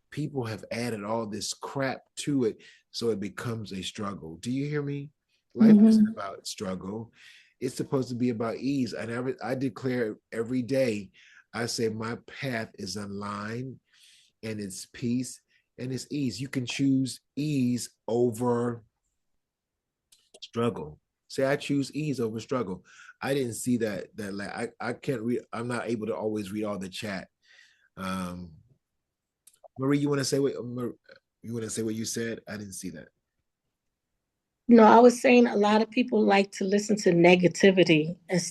People have added all this crap to it, so it becomes a struggle. Do you hear me? Life isn't about struggle. It's supposed to be about ease. I declare every day, I say my path is aligned and it's peace and it's ease. You can choose ease over struggle. Say, I choose ease over struggle. I didn't see that I can't read. I'm not able to always read all the chat. Marie, you want to say what you said? I didn't see that. No, I was saying a lot of people like to listen to negativity and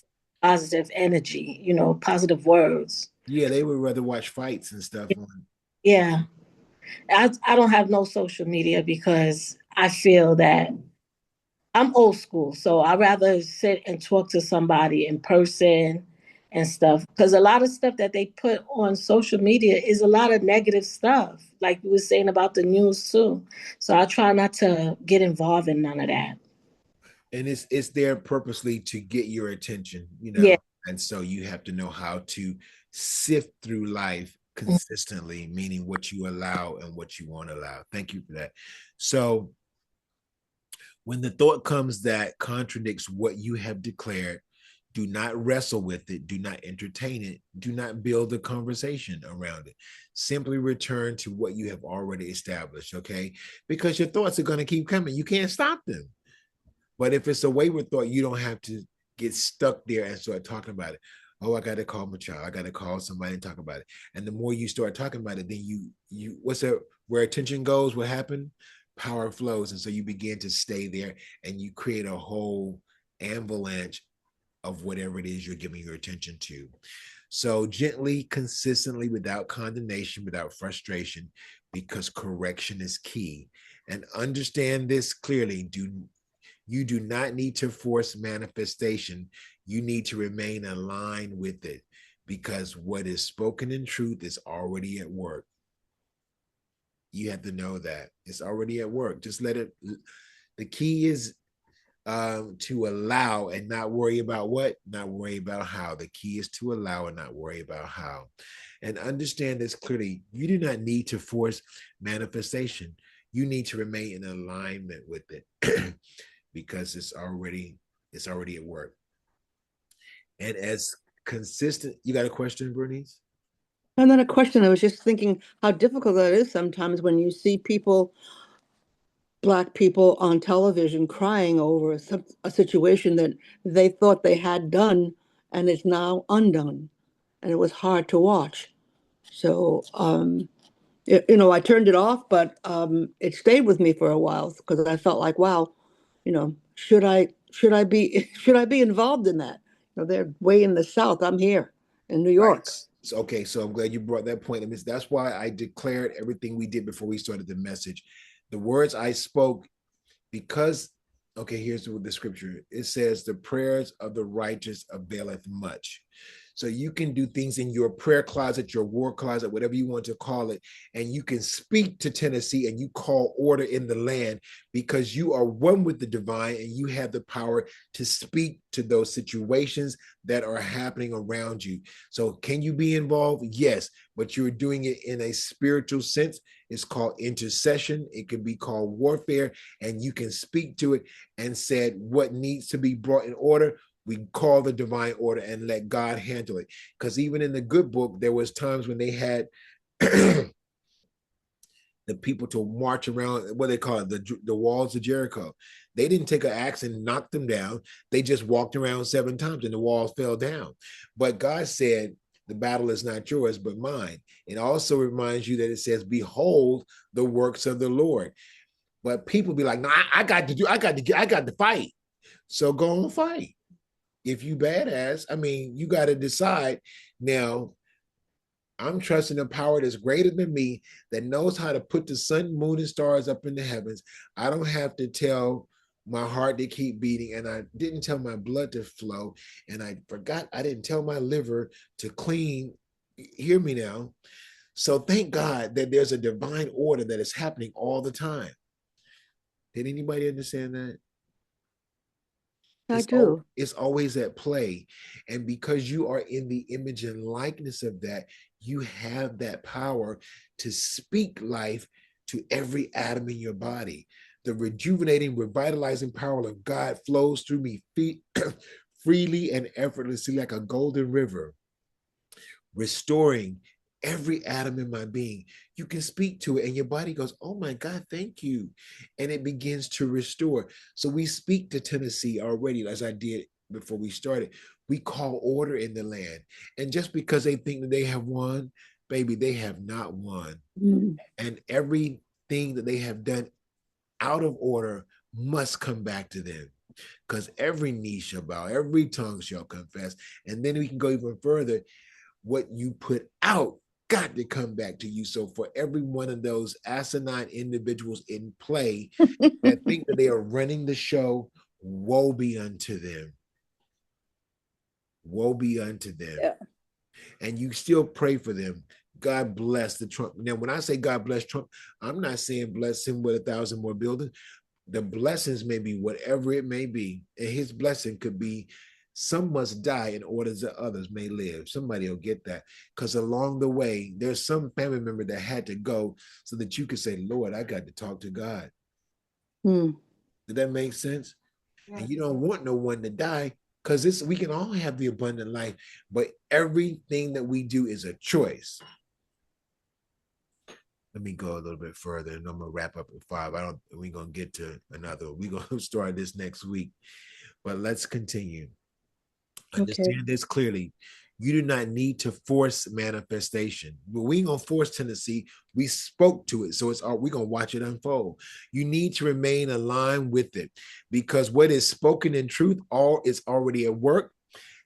positive energy, positive words. Yeah, they would rather watch fights and stuff. Yeah. I don't have no social media because I feel that I'm old school. So I'd rather sit and talk to somebody in person and stuff. Because a lot of stuff that they put on social media is a lot of negative stuff, like you were saying about the news too. So I try not to get involved in none of that. And it's there purposely to get your attention, Yeah. And so you have to know how to sift through life consistently, meaning what you allow and what you won't allow. Thank you for that. So when the thought comes that contradicts what you have declared, do not wrestle with it. Do not entertain it. Do not build a conversation around it. Simply return to what you have already established, okay? Because your thoughts are going to keep coming. You can't stop them. But if it's a wayward thought, you don't have to get stuck there and start talking about it. Oh, I got to call my child. I got to call somebody and talk about it. And the more you start talking about it, then you what's that? Where attention goes, what happened? Power flows. And so you begin to stay there and you create a whole avalanche of whatever it is you're giving your attention to. So gently, consistently, without condemnation, without frustration, because correction is key. And understand this clearly. You do not need to force manifestation. You need to remain aligned with it, because what is spoken in truth is already at work. You have to know that it's already at work. Just let it. The key is to allow and not worry about what, not worry about how. The key is to allow and not worry about how. And understand this clearly. You do not need to force manifestation. You need to remain in alignment with it because it's already at work. And as consistent, you got a question, Bernice? And then a question, I was just thinking how difficult that is sometimes when you see people, Black people on television crying over a situation that they thought they had done and is now undone. And it was hard to watch. So, I turned it off, but it stayed with me for a while because I felt like, wow, should I be involved in that? They're way in the South. I'm here in New York. Right. Okay, so I'm glad you brought that point. I mean, that's why I declared everything we did before we started the message. The words I spoke, because, okay, here's the scripture. It says, the prayers of the righteous availeth much. So you can do things in your prayer closet, your war closet, whatever you want to call it, and you can speak to Tennessee and you call order in the land because you are one with the divine and you have the power to speak to those situations that are happening around you. So can you be involved? Yes, but you're doing it in a spiritual sense. It's called intercession. It can be called warfare, and you can speak to it and said what needs to be brought in order. We call the divine order and let God handle it. Because even in the good book, there was times when they had the people to march around, what they call it, the walls of Jericho. They didn't take an axe and knock them down. They just walked around 7 times and the walls fell down. But God said, the battle is not yours, but mine. It also reminds you that it says, behold the works of the Lord. But people be like, no, I got to fight. So go and fight. If you badass, I mean, you got to decide now, I'm trusting a power that's greater than me, that knows how to put the sun, moon, and stars up in the heavens. I don't have to tell my heart to keep beating, and I didn't tell my blood to flow, and I forgot I didn't tell my liver to clean. Hear me now. So thank God that there's a divine order that is happening all the time. Did anybody understand that? I do. It's always at play. And because you are in the image and likeness of that, you have that power to speak life to every atom in your body. The rejuvenating, revitalizing power of God flows through me freely and effortlessly like a golden river, restoring every atom in my being. You can speak to it and your body goes, oh my God, thank you. And it begins to restore. So we speak to Tennessee already, as I did before we started. We call order in the land. And just because they think that they have won, baby, they have not won. And everything that they have done out of order must come back to them. Because every knee shall bow, every tongue shall confess. And then we can go even further. What you put out got to come back to you. So for every one of those asinine individuals in play that think that they are running the show, woe be unto them. Woe be unto them. Yeah. And you still pray for them. God bless the Trump. Now, when I say God bless Trump, I'm not saying bless him with 1,000 more buildings. The blessings may be whatever it may be. And his blessing could be some must die in order that others may live. Somebody will get that. Because along the way, there's some family member that had to go so that you could say, Lord, I got to talk to God. Did that make sense? Yeah. And you don't want no one to die, because we can all have the abundant life, but everything that we do is a choice. Let me go a little bit further, and I'm gonna wrap up at 5. We're gonna get to another. We're gonna start this next week, but let's continue. Understand this clearly. You do not need to force manifestation. But we ain't gonna force Tennessee. We spoke to it, so we're gonna watch it unfold. You need to remain aligned with it, because what is spoken in truth is already at work.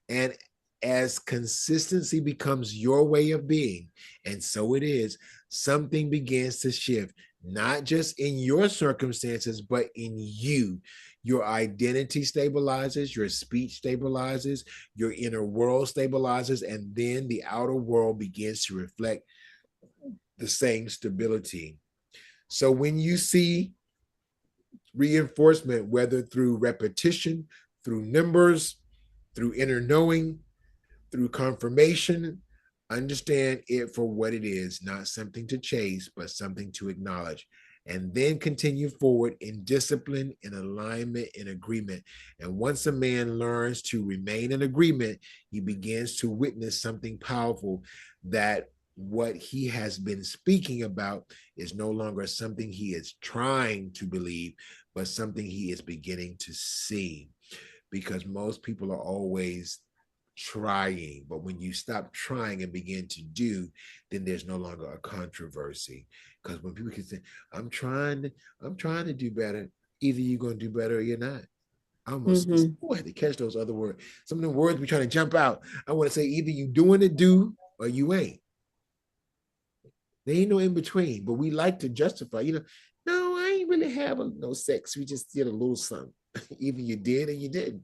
And as consistency becomes your way of being, and so it is, something begins to shift, not just in your circumstances, but in you. Your identity stabilizes, your speech stabilizes, your inner world stabilizes, and then the outer world begins to reflect the same stability. So when you see reinforcement, whether through repetition, through numbers, through inner knowing, through confirmation, understand it for what it is, not something to chase, but something to acknowledge. And then continue forward in discipline, in alignment, in agreement. And once a man learns to remain in agreement, he begins to witness something powerful, that what he has been speaking about is no longer something he is trying to believe, but something he is beginning to see. Because most people are always trying, but when you stop trying and begin to do, then there's no longer a controversy. Because when people can say, I'm trying to do better, either you're going to do better or you're not. I almost had to catch those other words. Some of the words we trying to jump out. I want to say either you doing it, do, or you ain't. There ain't no in between, but we like to justify, no, I ain't really having no sex. We just did a little something. Either you did or you didn't.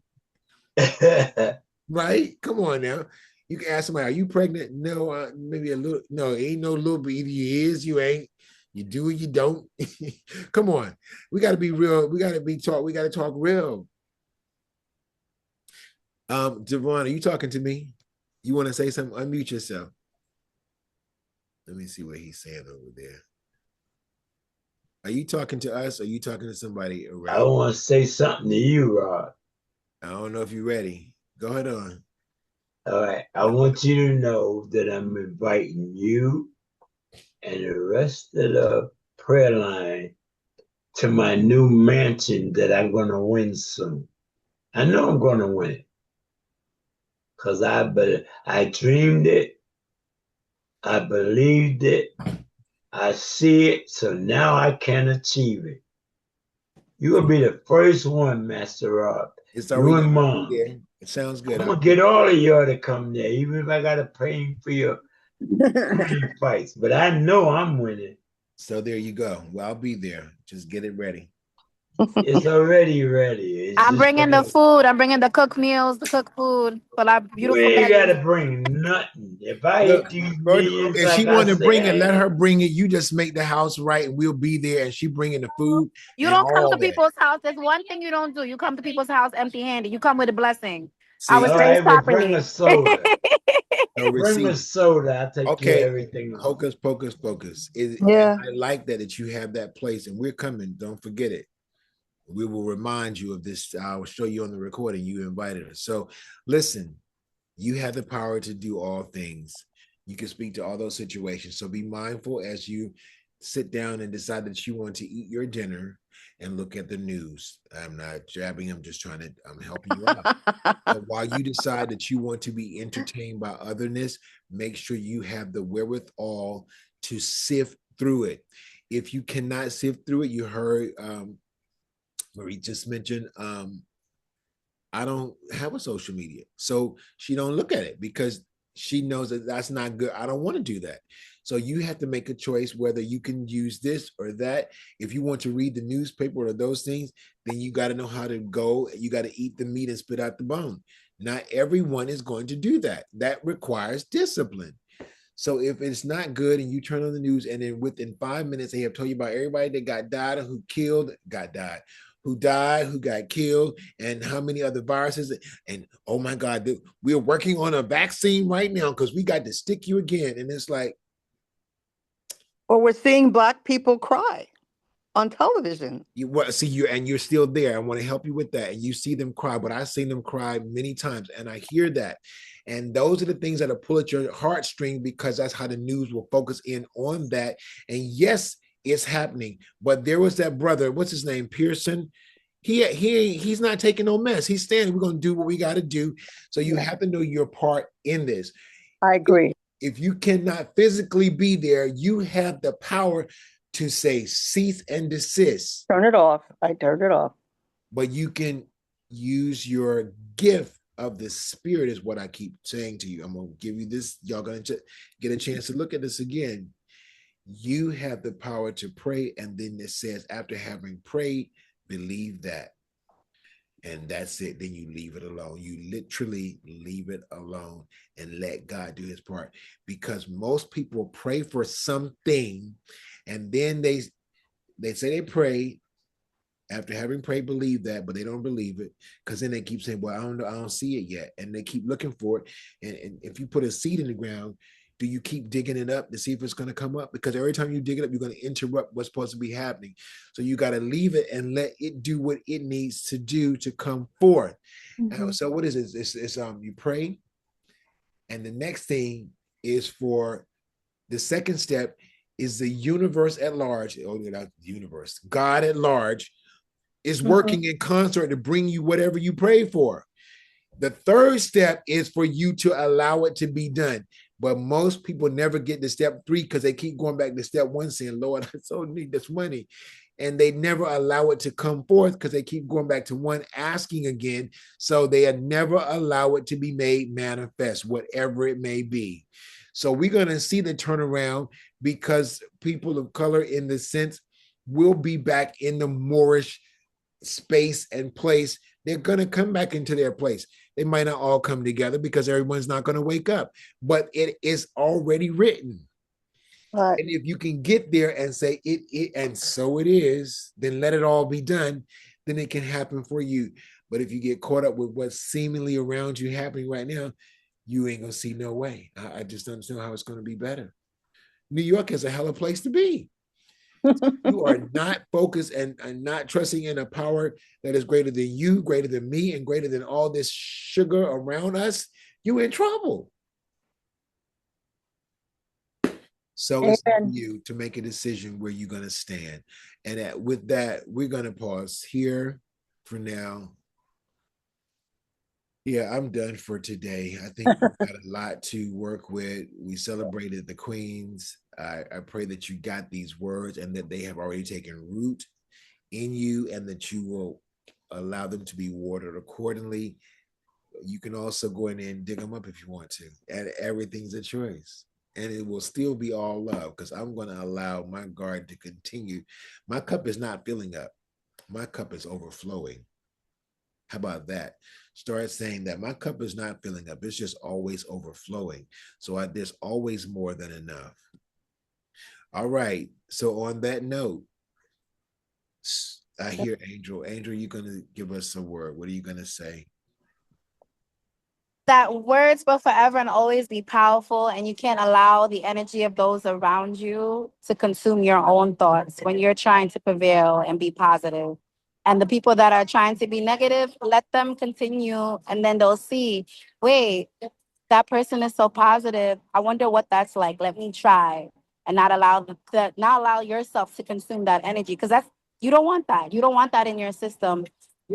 Right? Come on now. You can ask somebody, are you pregnant? No, maybe a little. No, ain't no little, but either you is, you ain't. You do or you don't. Come on. We got to be real. We got to talk real. Devon, are you talking to me? You want to say something? Unmute yourself. Let me see what he's saying over there. Are you talking to us or are you talking to somebody around? I want to say something to you, Rod. I don't know if you're ready. Go ahead on. All right. I want you to know that I'm inviting you and the rest of the prayer line to my new mansion that I'm going to win soon. I know I'm going to win it because I dreamed it. I believed it. I see it. So now I can achieve it. You will be the first one, Master Rob. It's you and Mom. It sounds good. I'm going to get all of y'all to come there, even if I got to pay for your fights, but I know I'm winning. So there you go. Well, I'll be there. Just get it ready. It's already ready. It's I'm just bringing the gonna. food. I'm bringing the cooked meals, the cooked food for our You beautiful ain't ladies. gotta bring nothing. If I Well, hit these or millions, if she like I want to bring it, let said, her bring it. You just make the house right, and we'll be there. And she bringing the food You and don't come all to that. people's house. There's one thing you don't do. You come to people's house empty-handed. You come with a blessing. I See, was all raised right, well, bring a properly. soda. no Bring a receipt. soda. I'll take care Okay, of everything else. hocus pocus pocus. And Yeah. I like that you have that place, and we're coming. Don't forget it. We will remind you of this. I'll show you on the recording. You invited us. So listen, you have the power to do all things. You can speak to all those situations. So be mindful as you sit down and decide that you want to eat your dinner and look at the news. I'm not jabbing, I'm just trying to, I'm helping you out. But while you decide that you want to be entertained by otherness, make sure you have the wherewithal to sift through it. If you cannot sift through it, you heard Marie just mentioned, I don't have a social media. So she don't look at it because she knows that that's not good. I don't want to do that. So you have to make a choice whether you can use this or that. If you want to read the newspaper or those things, then you got to know how to go. You got to eat the meat and spit out the bone. Not everyone is going to do that. That requires discipline. So if it's not good and you turn on the news and then within 5 minutes they have told you about everybody that got died or who died, who died, who got killed, and how many other viruses. And oh my God, we're working on a vaccine right now because we got to stick you again. And it's like, Or we're seeing Black people cry on television. see you, and you're still there. I want to help you with that. And you see them cry, but I've seen them cry many times, and I hear that. And those are the things that are pull at your heartstring because that's how the news will focus in on that. And yes, it's happening. But there was that brother, what's his name, Pearson. He's not taking no mess. He's standing. We're gonna do what we got to do. So you have to know your part in this. I agree. If you cannot physically be there, you have the power to say cease and desist. Turn it off. I turned it off. But you can use your gift of the spirit, is what I keep saying to you. I'm gonna give you this. Y'all gonna get a chance to look at this again. You have the power to pray, and then it says, after having prayed, believe that. And that's it. Then you leave it alone. You literally leave it alone and let God do his part. Because most people pray for something and then they say they pray, after having prayed, believe that, but they don't believe it because then they keep saying, well, I don't know, I don't see it yet. And they keep looking for it. And if you put a seed in the ground, do you keep digging it up to see if it's going to come up? Because every time you dig it up, you're going to interrupt what's supposed to be happening. So you got to leave it and let it do what it needs to do to come forth. Mm-hmm. So what is it? It's you pray. And the next thing is for the second step is the universe at large. Oh, not the universe. God at large is working in concert to bring you whatever you pray for. The third step is for you to allow it to be done. But most people never get to step 3 because they keep going back to step 1 saying, Lord, I so need this money. And they never allow it to come forth because they keep going back to 1 asking again. So they never allow it to be made manifest, whatever it may be. So we're going to see the turnaround because people of color, in the sense, will be back in the Moorish space and place. They're going to come back into their place. They might not all come together because everyone's not going to wake up, but it is already written. Right. And if you can get there and say it, and so it is, then let it all be done, then it can happen for you. But if you get caught up with what's seemingly around you happening right now, you ain't going to see no way. I just don't know how it's going to be better. New York is a hell of a place to be. You are not focused and not trusting in a power that is greater than you, greater than me, and greater than all this sugar around us, you're in trouble. So it's up to you to make a decision where you're going to stand. And with that, we're going to pause here for now. Yeah, I'm done for today. I think we've got a lot to work with. We celebrated the Queens. I pray that you got these words and that they have already taken root in you and that you will allow them to be watered accordingly. You can also go in and dig them up if you want to. And everything's a choice. and it will still be all love because I'm going to allow my garden to continue. My cup is not filling up. My cup is overflowing. How about that? Start saying that my cup is not filling up. It's just always overflowing. So there's always more than enough. All right. So on that note, I hear Angel. Angel, you're going to give us a word. What are you going to say? That words will forever and always be powerful, and you can't allow the energy of those around you to consume your own thoughts when you're trying to prevail and be positive. And the people that are trying to be negative, let them continue, and then they'll see, wait, that person is so positive. I wonder what that's like. Let me try, and not allow yourself to consume that energy, because that's, you don't want that. You don't want that in your system.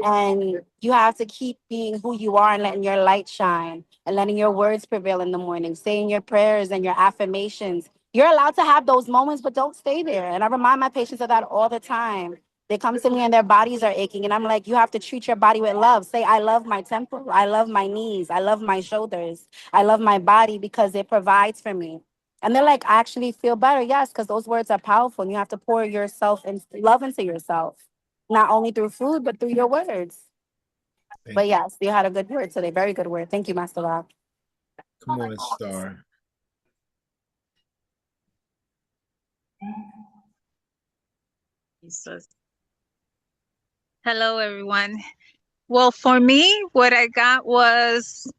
And you have to keep being who you are and letting your light shine and letting your words prevail in the morning, saying your prayers and your affirmations. You're allowed to have those moments, but don't stay there. And I remind my patients of that all the time. They come to me and their bodies are aching. And I'm like, you have to treat your body with love. Say, I love my temple. I love my knees. I love my shoulders. I love my body because it provides for me. And they're like, I actually feel better. Yes, because those words are powerful. And you have to pour yourself and love into yourself, not only through food, but through your words. But yes, you had a good word today. Very good word. Thank you, Master Rob. Come on, Star. Jesus. Hello, everyone. Well, for me, what I got was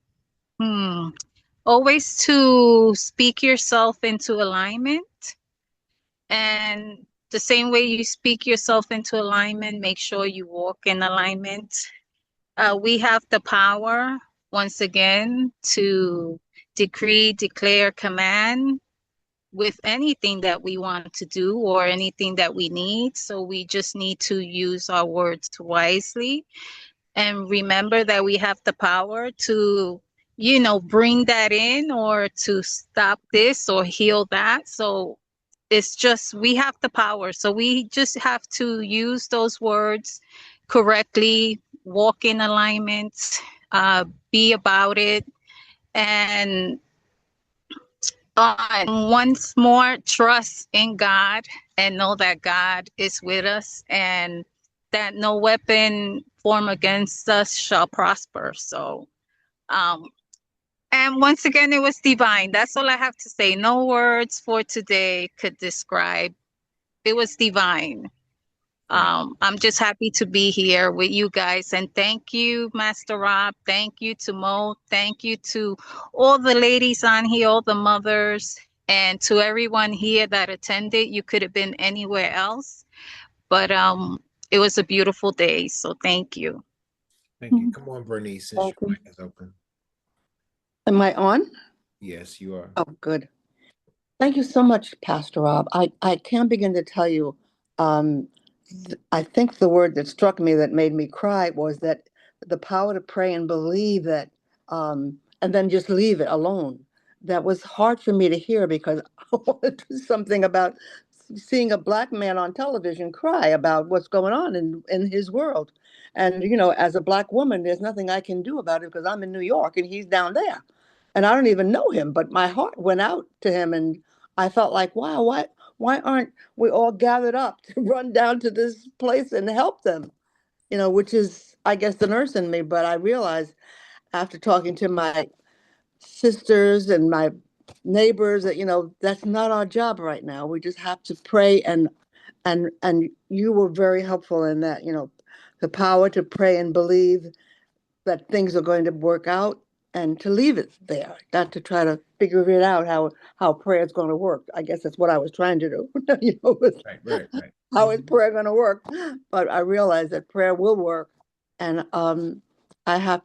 always to speak yourself into alignment. And the same way you speak yourself into alignment, make sure you walk in alignment. We have the power, once again, to decree, declare, command with anything that we want to do or anything that we need. So we just need to use our words wisely and remember that we have the power to, bring that in or to stop this or heal that. So it's just, we have the power. So we just have to use those words correctly, walk in alignment, be about it. And once more, trust in God and know that God is with us and that no weapon formed against us shall prosper. So, and once again, it was divine. That's all I have to say. No words for today could describe. It was divine. I'm just happy to be here with you guys. And thank you, Master Rob. Thank you to Mo. Thank you to all the ladies on here, all the mothers, and to everyone here that attended. You could have been anywhere else, but it was a beautiful day. So thank you. Thank you. Come on, Bernice, since your mic is open. Am I on? Yes, you are. Oh, good. Thank you so much, Pastor Rob. I can't begin to tell you. I think the word that struck me that made me cry was that the power to pray and believe that, and then just leave it alone. That was hard for me to hear because I want to do something about seeing a Black man on television cry about what's going on in his world. And, as a Black woman, there's nothing I can do about it because I'm in New York and he's down there. And I don't even know him, but my heart went out to him and I felt like, wow, why aren't we all gathered up to run down to this place and help them? Which is, I guess, the nurse in me. But I realized after talking to my sisters and my neighbors that, that's not our job right now. We just have to pray and you were very helpful in that, the power to pray and believe that things are going to work out and to leave it there, not to try to figure it out how prayer is going to work. I guess that's what I was trying to do. Right. How is prayer going to work? But I realized that prayer will work, and I have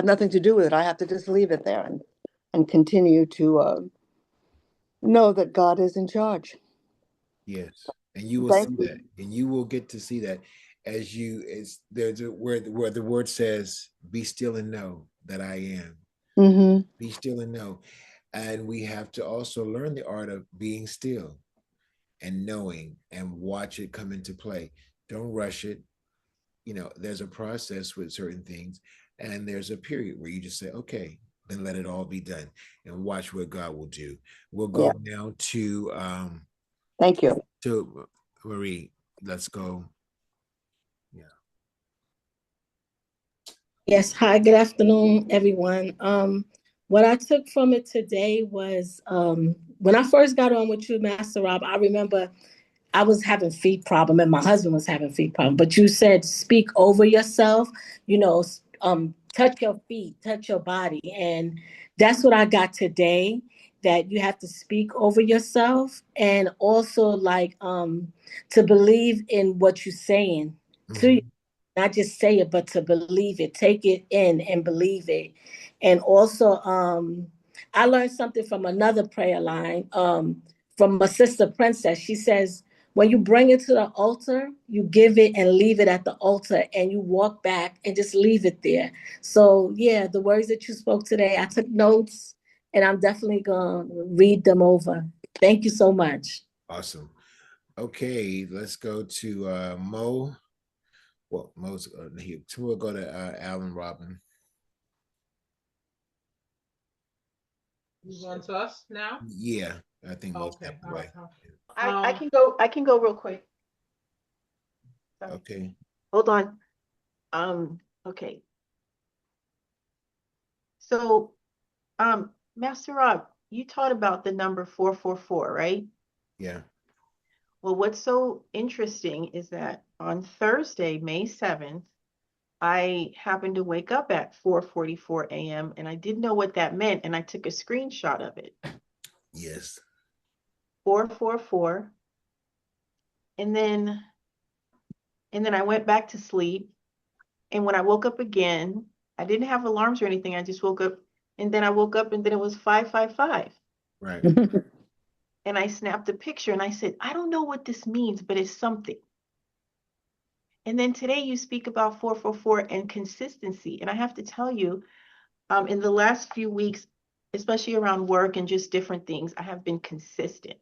nothing to do with it. I have to just leave it there and continue to know that God is in charge. Yes, and you will see that, and you will get to see that as there's where the word says, "Be still and know that I am." Mm-hmm. Be still and know, and we have to also learn the art of being still and knowing and watch it come into play. Don't rush it. There's a process with certain things, and there's a period where you just say, "Okay, and let it all be done, and watch what God will do. We'll go now to Thank you. Marie. Let's go. Yeah. Yes, hi, good afternoon, everyone. What I took from it today was when I first got on with you, Master Rob, I remember I was having feet problem and my husband was having feet problem. But you said speak over yourself, touch your feet, touch your body. And that's what I got today, that you have to speak over yourself and also like to believe in what you're saying to you. Not just say it, but to believe it, take it in and believe it. And also, I learned something from another prayer line from my sister Princess. She says, when you bring it to the altar, you give it and leave it at the altar and you walk back and just leave it there. So yeah, the words that you spoke today, I took notes and I'm definitely going to read them over. Thank you so much. Awesome. Okay, let's go to Mo. Well, Mo's here. So we'll go to Alan Robin. You going to us now? Yeah, I think Mo's Okay. the way. I can go real quick. Sorry. Okay. Hold on. Okay. So, Master Rob, you taught about the number 444, right? Yeah. Well, what's so interesting is that on Thursday, May 7th, I happened to wake up at 4:44 a.m. and I didn't know what that meant, and I took a screenshot of it. Yes. 444. And then I went back to sleep. And when I woke up again, I didn't have alarms or anything. I just woke up, and then I woke up and then it was 555. Right. And I snapped a picture and I said, I don't know what this means, but it's something. And then today you speak about 444 and consistency. And I have to tell you, in the last few weeks, especially around work and just different things, I have been consistent.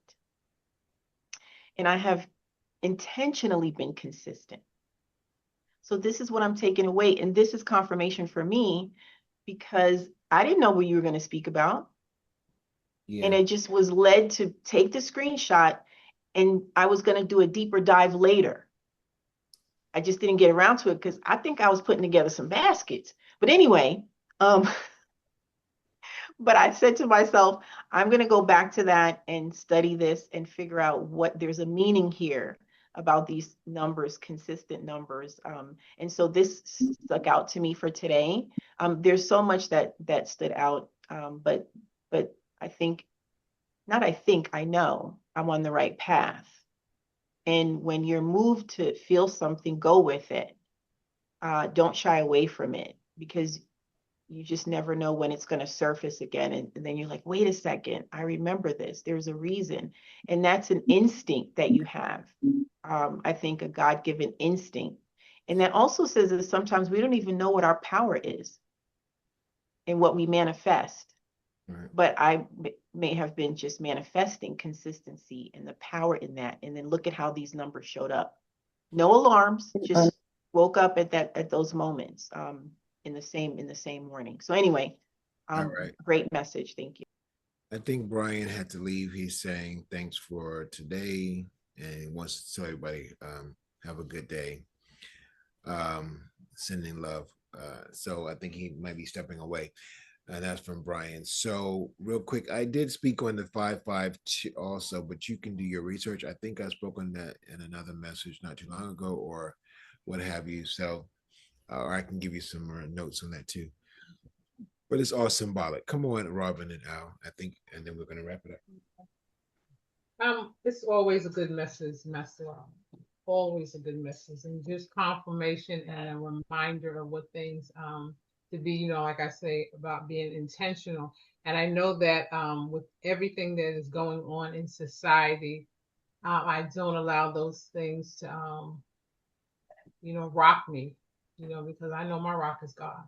And I have intentionally been consistent. So this is what I'm taking away. And this is confirmation for me because I didn't know what you were going to speak about. Yeah. And it just was led to take the screenshot, and I was going to do a deeper dive later. I just didn't get around to it because I think I was putting together some baskets. But anyway, but I said to myself, I'm going to go back to that and study this and figure out what there's a meaning here about these numbers, consistent numbers. And so this stuck out to me for today. There's so much that stood out, but I know I'm on the right path. And when you're moved to feel something, go with it. Don't shy away from it, because you just never know when it's going to surface again. And then you're like, wait a second, I remember this. There's a reason. And that's an instinct that you have. I think a God-given instinct. And that also says that sometimes we don't even know what our power is and what we manifest. Right. But I may have been just manifesting consistency and the power in that. And then look at how these numbers showed up. No alarms, just woke up at those moments. In the same morning. So anyway, all right. Great message. Thank you. I think Brian had to leave. He's saying thanks for today and he wants to tell everybody have a good day. Sending love. So I think he might be stepping away. And that's from Brian. So real quick, I did speak on the 552 also, but you can do your research. I think I spoke on that in another message not too long ago or what have you. So or I can give you some more notes on that too. But it's all symbolic. Come on, Robin and Al, I think, and then we're going to wrap it up. It's always a good message, Master. Always a good message, and just confirmation and a reminder of what things to be, like I say, about being intentional. And I know that with everything that is going on in society, I don't allow those things to, rock me. Because I know my rock is God.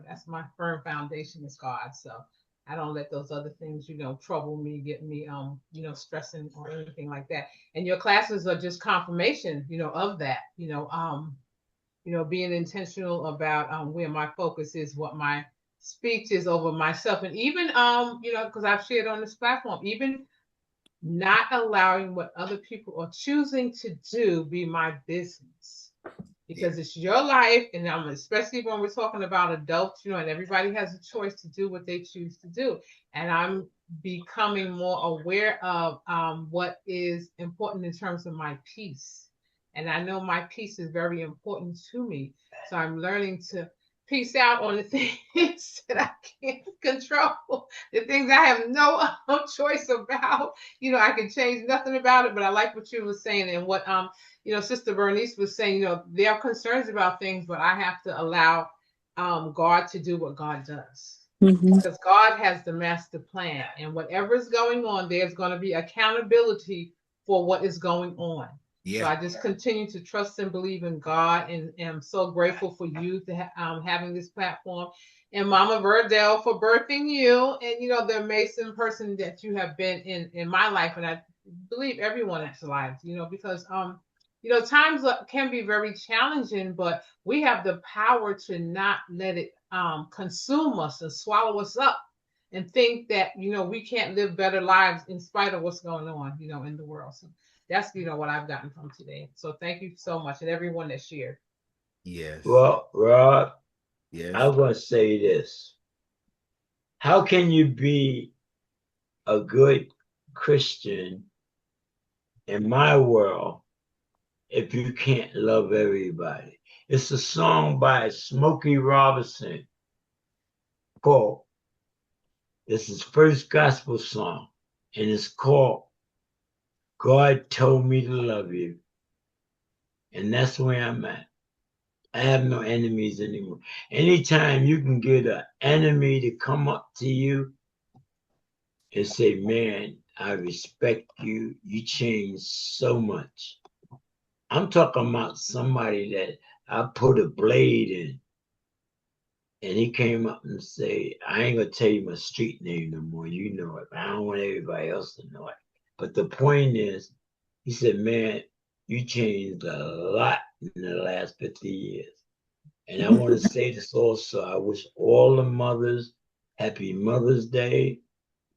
That's my firm foundation is God. So I don't let those other things, trouble me, get me, stressing or anything like that. And your classes are just confirmation, of that, being intentional about where my focus is, what my speeches over myself, and even because I've shared on this platform, even not allowing what other people are choosing to do be my business, because it's your life, and especially when we're talking about adults, and everybody has a choice to do what they choose to do, and I'm becoming more aware of what is important in terms of my peace, and I know my peace is very important to me, so I'm learning to peace out on the things that I can't control, the things I have no choice about. I can change nothing about it, but I like what you were saying, and what Sister Bernice was saying. There are concerns about things, but I have to allow God to do what God does. Because God has the master plan, and whatever is going on, there's going to be accountability for what is going on. Yeah. So I just continue to trust and believe in God, and am so grateful for you to having this platform, and Mama Verdell for birthing you, and the amazing person that you have been in my life, and I believe everyone's lives. Because times can be very challenging, but we have the power to not let it consume us and swallow us up, and think that we can't live better lives in spite of what's going on in the world. So that's what I've gotten from today. So thank you so much, and everyone that shared. Yes. Well, Rob, yes, I want to say this. How can you be a good Christian in my world if you can't love everybody? It's a song by Smokey Robinson called, this is his first gospel song, and it's called God Told Me to Love You. And that's where I'm at. I have no enemies anymore. Anytime you can get an enemy to come up to you and say, man, I respect you. You changed so much. I'm talking about somebody that I put a blade in, and he came up and say, I ain't gonna tell you my street name no more. You know it, but I don't want everybody else to know it. But the point is, he said, man, you changed a lot in the last 50 years. And I want to say this also. I wish all the mothers happy Mother's Day.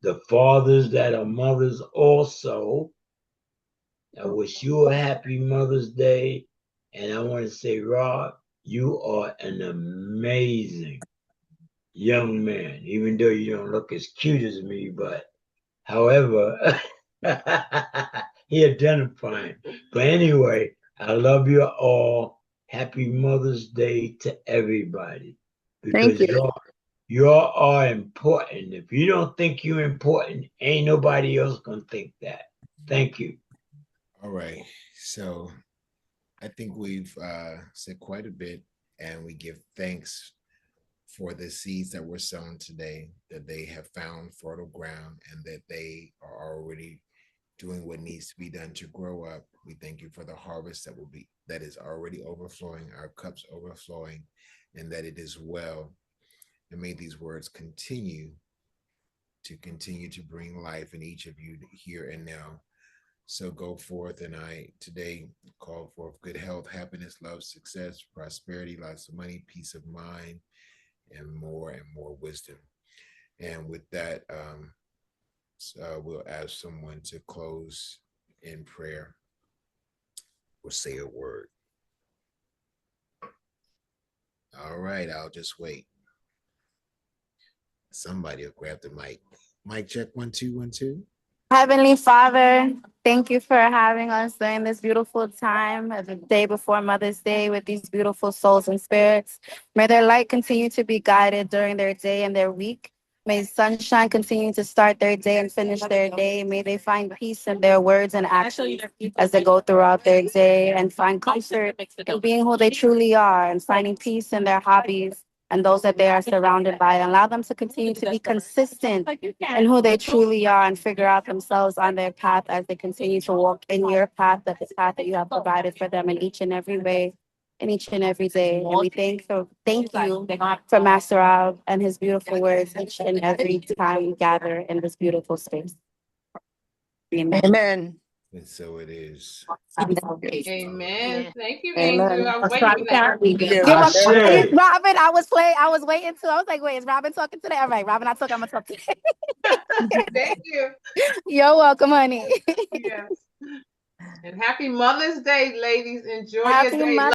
The fathers that are mothers also, I wish you a happy Mother's Day. And I want to say, Rob, you are an amazing young man, even though you don't look as cute as me, but however, he identifying. But anyway, I love you all. Happy Mother's Day to everybody. Because you are important. If you don't think you're important, ain't nobody else gonna think that. Thank you. All right. So I think we've said quite a bit, and we give thanks for the seeds that were sown today, that they have found fertile ground, and that they are already doing what needs to be done to grow up. We thank you for the harvest that is already overflowing, our cups overflowing, and that it is well. And may these words continue to bring life in each of you here and now. So go forth, and I today call forth good health, happiness, love, success, prosperity, lots of money, peace of mind, and more wisdom. And with that, we'll ask someone to close in prayer or say a word. All right, I'll just wait. Somebody will grab the mic. Mic check, 1 2 1 2. Heavenly Father, thank you for having us during this beautiful time, the day before Mother's Day, with these beautiful souls and spirits. May their light continue to be guided during their day and their week. May sunshine continue to start their day and finish their day. May they find peace in their words and actions as they go throughout their day, and find comfort in being who they truly are, and finding peace in their hobbies and those that they are surrounded by. Allow them to continue to be consistent in who they truly are, and figure out themselves on their path as they continue to walk in your path, that the path that you have provided for them in each and every way, in each and every day. And we thank you for Master Rob and his beautiful words each and every time we gather in this beautiful space. Amen. Amen. And so it is. Amen. Thank you, Amen. Angel. I was waiting for that. Give I up. said- Robin, I was waiting too. I was like, wait, is Robin talking today? All right, Robin, I'm gonna talk today. Thank you. You're welcome, honey. Yes. And happy Mother's Day, ladies. Enjoy Happy your day. Mother's